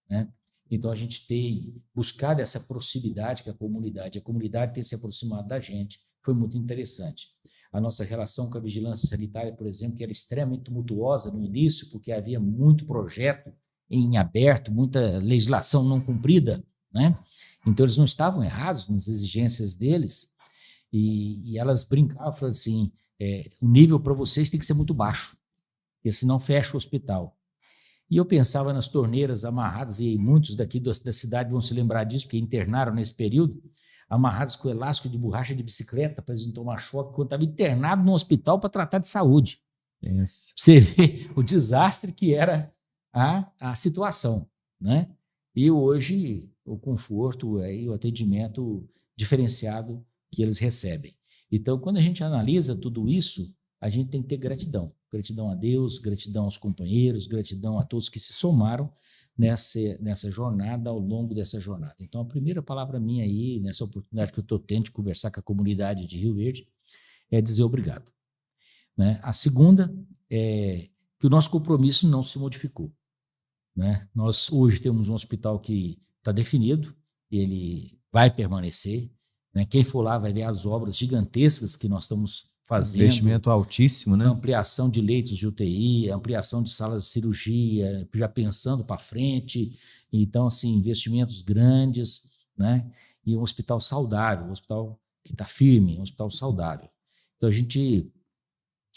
Né? Então, a gente tem buscado essa proximidade que a comunidade tem se aproximado da gente, foi muito interessante. A nossa relação com a vigilância sanitária, por exemplo, que era extremamente tumultuosa no início, porque havia muito projeto em aberto, muita legislação não cumprida, né? Então, eles não estavam errados nas exigências deles, e elas brincavam, falavam assim, o nível para vocês tem que ser muito baixo, porque senão fecha o hospital. E eu pensava nas torneiras amarradas, e muitos daqui da cidade vão se lembrar disso, porque internaram nesse período, amarradas com elástico de borracha de bicicleta, para eles não tomar choque, quando estava internado no hospital para tratar de saúde. Você vê o desastre que era a situação, né? E hoje o conforto e o atendimento diferenciado que eles recebem. Então, quando a gente analisa tudo isso, a gente tem que ter gratidão. Gratidão a Deus, gratidão aos companheiros, gratidão a todos que se somaram nessa jornada, ao longo dessa jornada. Então, a primeira palavra minha aí, nessa oportunidade que eu estou tendo de conversar com a comunidade de Rio Verde, é dizer obrigado. Né? A segunda é que o nosso compromisso não se modificou. Né? Nós hoje temos um hospital que está definido, ele vai permanecer. Né? Quem for lá vai ver as obras gigantescas que nós estamos fazendo. Investimento altíssimo, né? Ampliação de leitos de UTI, ampliação de salas de cirurgia, já pensando para frente. Então, assim, investimentos grandes, né? E um hospital saudável, um hospital que está firme, um hospital saudável. Então, a gente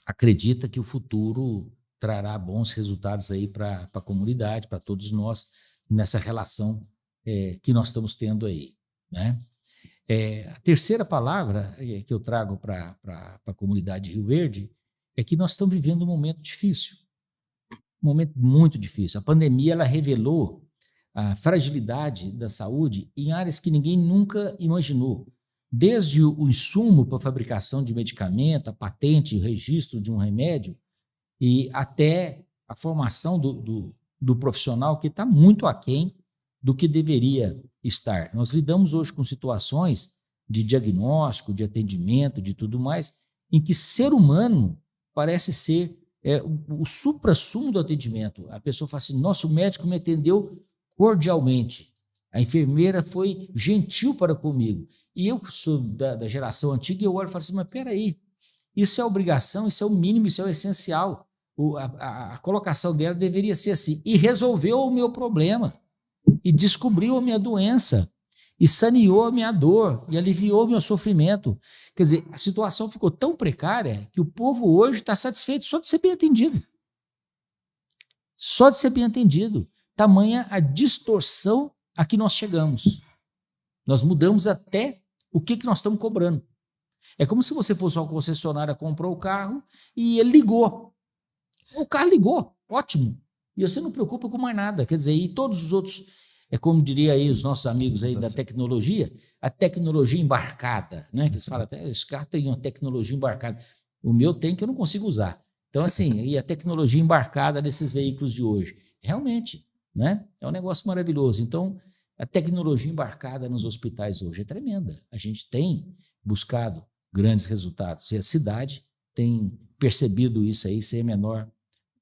acredita que o futuro trará bons resultados aí para a comunidade, para todos nós, nessa relação que nós estamos tendo aí, né? A terceira palavra que eu trago para a comunidade de Rio Verde é que nós estamos vivendo um momento difícil, um momento muito difícil. A pandemia ela revelou a fragilidade da saúde em áreas que ninguém nunca imaginou, desde o insumo para a fabricação de medicamento, a patente, o registro de um remédio, e até a formação do profissional que está muito aquém do que deveria estar. Nós lidamos hoje com situações de diagnóstico, de atendimento, de tudo mais, em que ser humano parece ser o suprassumo do atendimento. A pessoa fala assim, nossa, o médico me atendeu cordialmente, a enfermeira foi gentil para comigo. E eu sou da geração antiga, eu olho e falo assim, mas peraí, isso é obrigação, isso é o mínimo, isso é o essencial. A colocação dela deveria ser assim, e resolveu o meu problema, e descobriu a minha doença, e saneou a minha dor, e aliviou o meu sofrimento. Quer dizer, a situação ficou tão precária que o povo hoje está satisfeito só de ser bem atendido. Só de ser bem atendido. Tamanha a distorção a que nós chegamos. Nós mudamos até o que nós estamos cobrando. É como se você fosse ao concessionário, comprou o carro e ele ligou. O carro ligou, ótimo. E você não preocupa com mais nada. Quer dizer, e todos os outros, como diria aí os nossos amigos aí da tecnologia, a tecnologia embarcada, né? Que eles falam, esse carro tem uma tecnologia embarcada. O meu tem que eu não consigo usar. Então, assim, e a tecnologia embarcada desses veículos de hoje. Realmente, né? É um negócio maravilhoso. Então, a tecnologia embarcada nos hospitais hoje é tremenda. A gente tem buscado grandes resultados e a cidade tem percebido isso aí sem a menor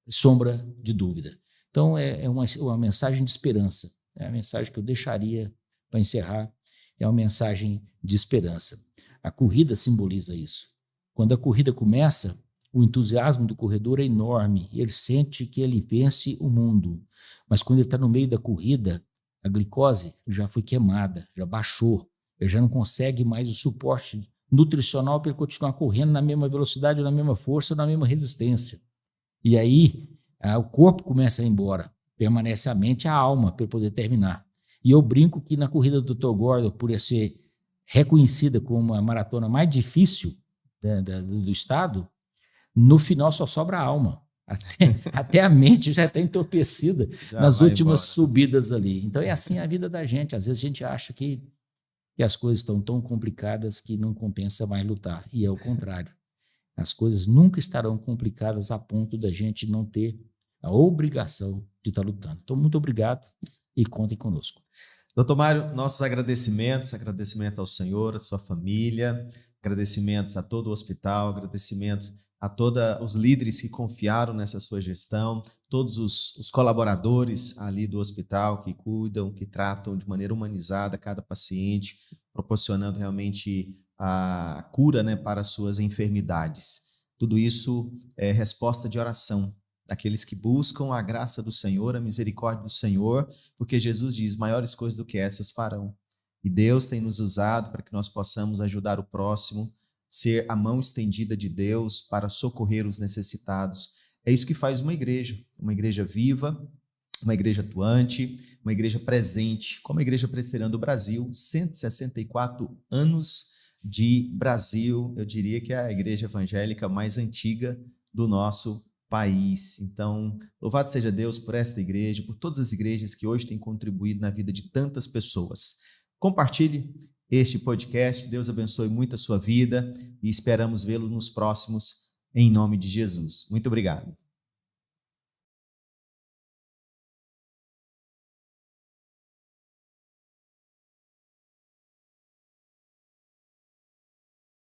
sombra de dúvida. Então, é uma mensagem de esperança. É a mensagem que eu deixaria para encerrar. É uma mensagem de esperança. A corrida simboliza isso. Quando a corrida começa, o entusiasmo do corredor é enorme. Ele sente que ele vence o mundo. Mas quando ele está no meio da corrida, a glicose já foi queimada, já baixou. Ele já não consegue mais o suporte nutricional para ele continuar correndo na mesma velocidade, na mesma força, na mesma resistência. E aí o corpo começa a ir embora, permanece a mente e a alma para poder terminar. E eu brinco que na corrida do Dr. Gordon, por ser reconhecida como a maratona mais difícil do estado, no final só sobra a alma. Até a mente já está entorpecida nas últimas subidas ali. Então é assim a vida da gente. Às vezes a gente acha que as coisas estão tão complicadas que não compensa mais lutar. E é o contrário. As coisas nunca estarão complicadas a ponto da gente não ter a obrigação de estar lutando. Então, muito obrigado e contem conosco. Doutor Mário, nossos agradecimento ao Senhor, à sua família, agradecimentos a todo o hospital, agradecimento a todos os líderes que confiaram nessa sua gestão, todos os colaboradores ali do hospital que cuidam, que tratam de maneira humanizada cada paciente, proporcionando realmente a cura, né, para as suas enfermidades. Tudo isso é resposta de oração daqueles que buscam a graça do Senhor, a misericórdia do Senhor, porque Jesus diz, maiores coisas do que essas farão. E Deus tem nos usado para que nós possamos ajudar o próximo, ser a mão estendida de Deus para socorrer os necessitados. É isso que faz uma igreja viva, uma igreja atuante, uma igreja presente, como a Igreja Presbiteriana do Brasil, 164 anos de Brasil, eu diria que é a igreja evangélica mais antiga do nosso país. Então, louvado seja Deus por esta igreja, por todas as igrejas que hoje têm contribuído na vida de tantas pessoas. Compartilhe este podcast, Deus abençoe muito a sua vida e esperamos vê-lo nos próximos, em nome de Jesus. Muito obrigado.